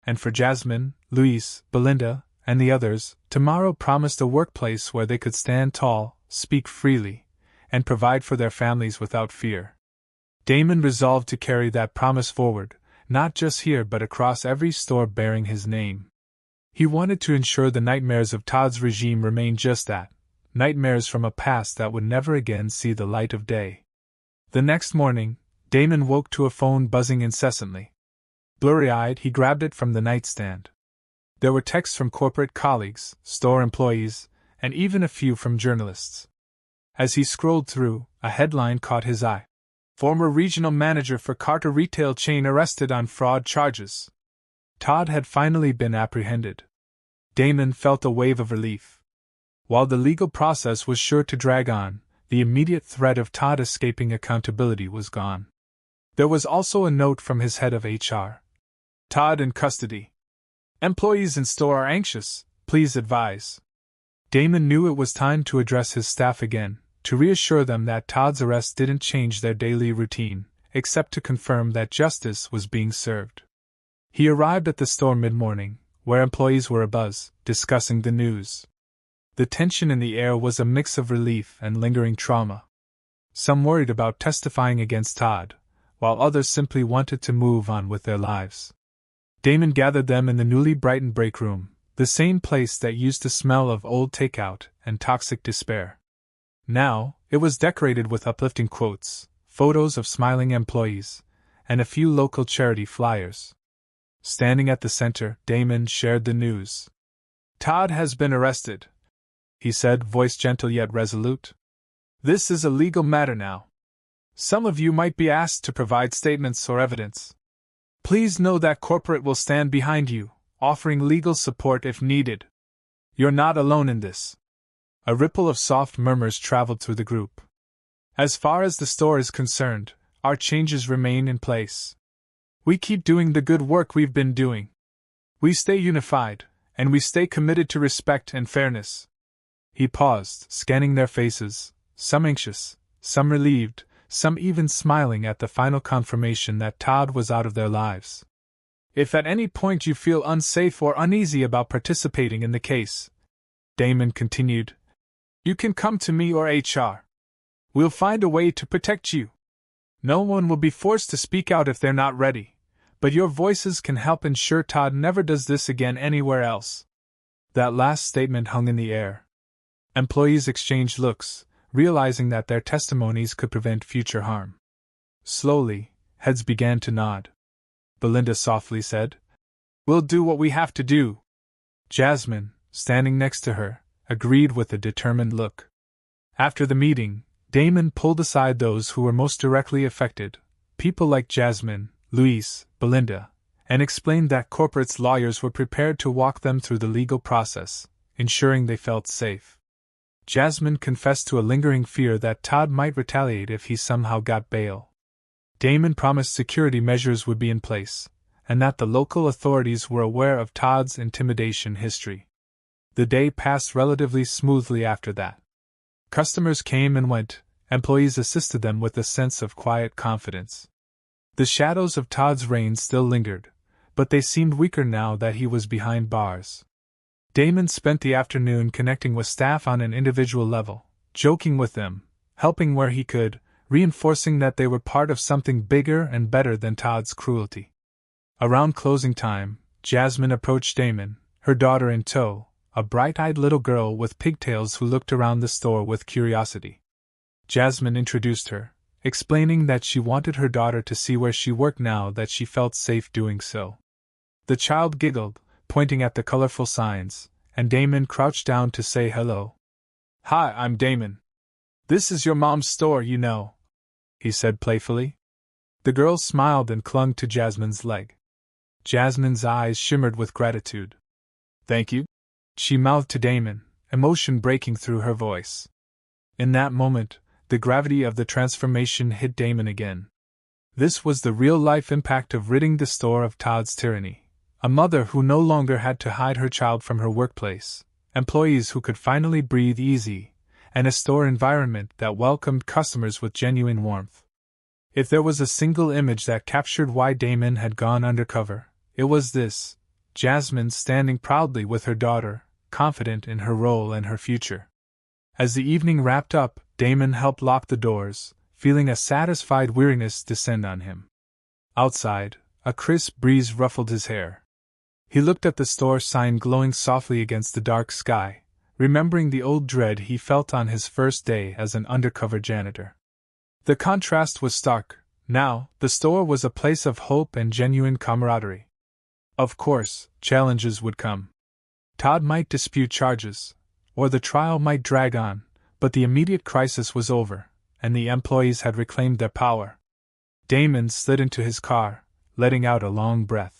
S1: And for Jasmine, Luis, Belinda, and the others, tomorrow promised a workplace where they could stand tall, speak freely, and provide for their families without fear. Damon resolved to carry that promise forward, not just here but across every store bearing his name. He wanted to ensure the nightmares of Todd's regime remained just that, nightmares from a past that would never again see the light of day. The next morning, Damon woke to a phone buzzing incessantly. Blurry-eyed, he grabbed it from the nightstand. There were texts from corporate colleagues, store employees, and even a few from journalists. As he scrolled through, a headline caught his eye. Former regional manager for Carter retail chain arrested on fraud charges. Todd had finally been apprehended. Damon felt a wave of relief. While the legal process was sure to drag on, the immediate threat of Todd escaping accountability was gone. There was also a note from his head of HR. Todd in custody. Employees in store are anxious, please advise. Damon knew it was time to address his staff again, to reassure them that Todd's arrest didn't change their daily routine, except to confirm that justice was being served. He arrived at the store mid-morning, where employees were abuzz, discussing the news. The tension in the air was a mix of relief and lingering trauma. Some worried about testifying against Todd, while others simply wanted to move on with their lives. Damon gathered them in the newly brightened break room, the same place that used to smell of old takeout and toxic despair. Now, it was decorated with uplifting quotes, photos of smiling employees, and a few local charity flyers. Standing at the center, Damon shared the news. Todd has been arrested, he said, voice gentle yet resolute. This is a legal matter now. Some of you might be asked to provide statements or evidence. Please know that corporate will stand behind you, offering legal support if needed. You're not alone in this. A ripple of soft murmurs traveled through the group. As far as the store is concerned, our changes remain in place. We keep doing the good work we've been doing. We stay unified, and we stay committed to respect and fairness. He paused, scanning their faces, some anxious, some relieved, some even smiling at the final confirmation that Todd was out of their lives. If at any point you feel unsafe or uneasy about participating in the case, Damon continued, you can come to me or HR. We'll find a way to protect you. No one will be forced to speak out if they're not ready, but your voices can help ensure Todd never does this again anywhere else. That last statement hung in the air. Employees exchanged looks, realizing that their testimonies could prevent future harm. Slowly, heads began to nod. Belinda softly said, "We'll do what we have to do." Jasmine, standing next to her, agreed with a determined look. After the meeting, Damon pulled aside those who were most directly affected, people like Jasmine, Louise, Belinda, and explained that corporate's lawyers were prepared to walk them through the legal process, ensuring they felt safe. Jasmine confessed to a lingering fear that Todd might retaliate if he somehow got bail. Damon promised security measures would be in place, and that the local authorities were aware of Todd's intimidation history. The day passed relatively smoothly after that. Customers came and went, employees assisted them with a sense of quiet confidence. The shadows of Todd's reign still lingered, but they seemed weaker now that he was behind bars. Damon spent the afternoon connecting with staff on an individual level, joking with them, helping where he could, reinforcing that they were part of something bigger and better than Todd's cruelty. Around closing time, Jasmine approached Damon, her daughter in tow, a bright-eyed little girl with pigtails who looked around the store with curiosity. Jasmine introduced her, explaining that she wanted her daughter to see where she worked now that she felt safe doing so. The child giggled, pointing at the colorful signs, and Damon crouched down to say hello. "Hi, I'm Damon. This is your mom's store, you know," he said playfully. The girl smiled and clung to Jasmine's leg. Jasmine's eyes shimmered with gratitude. "Thank you," she mouthed to Damon, emotion breaking through her voice. In that moment, the gravity of the transformation hit Damon again. This was the real-life impact of ridding the store of Todd's tyranny. A mother who no longer had to hide her child from her workplace, employees who could finally breathe easy, and a store environment that welcomed customers with genuine warmth. If there was a single image that captured why Damon had gone undercover, it was this: Jasmine standing proudly with her daughter, confident in her role and her future. As the evening wrapped up, Damon helped lock the doors, feeling a satisfied weariness descend on him. Outside, a crisp breeze ruffled his hair. He looked at the store sign glowing softly against the dark sky, remembering the old dread he felt on his first day as an undercover janitor. The contrast was stark. Now, the store was a place of hope and genuine camaraderie. Of course, challenges would come. Todd might dispute charges, or the trial might drag on, but the immediate crisis was over, and the employees had reclaimed their power. Damon slid into his car, letting out a long breath.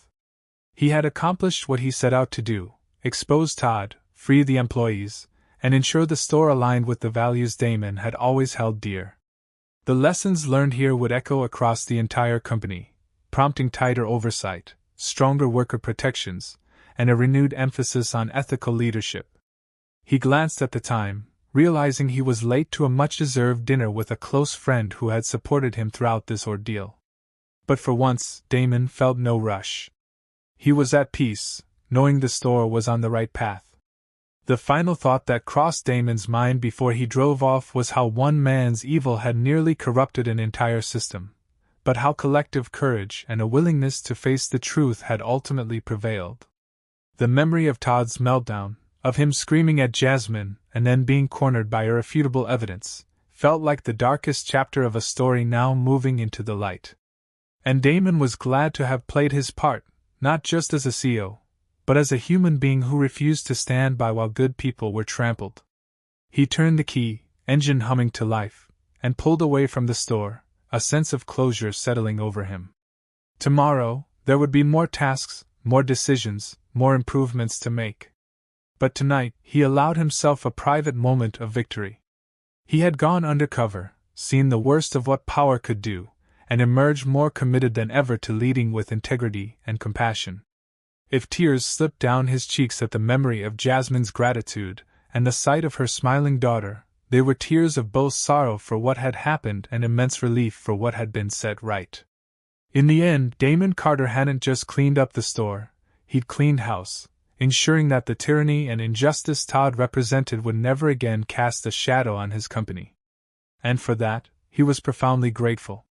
S1: He had accomplished what he set out to do: expose Todd, free the employees, and ensure the store aligned with the values Damon had always held dear. The lessons learned here would echo across the entire company, prompting tighter oversight, stronger worker protections, and a renewed emphasis on ethical leadership. He glanced at the time, realizing he was late to a much-deserved dinner with a close friend who had supported him throughout this ordeal. But for once, Damon felt no rush. He was at peace, knowing the store was on the right path. The final thought that crossed Damon's mind before he drove off was how one man's evil had nearly corrupted an entire system, but how collective courage and a willingness to face the truth had ultimately prevailed. The memory of Todd's meltdown, of him screaming at Jasmine and then being cornered by irrefutable evidence, felt like the darkest chapter of a story now moving into the light. And Damon was glad to have played his part, not just as a CEO, but as a human being who refused to stand by while good people were trampled. He turned the key, engine humming to life, and pulled away from the store, a sense of closure settling over him. Tomorrow, there would be more tasks, more decisions, more improvements to make. But tonight, he allowed himself a private moment of victory. He had gone undercover, seen the worst of what power could do, and emerged more committed than ever to leading with integrity and compassion. If tears slipped down his cheeks at the memory of Jasmine's gratitude and the sight of her smiling daughter, they were tears of both sorrow for what had happened and immense relief for what had been set right. In the end, Damon Carter hadn't just cleaned up the store, he'd cleaned house, ensuring that the tyranny and injustice Todd represented would never again cast a shadow on his company. And for that, he was profoundly grateful.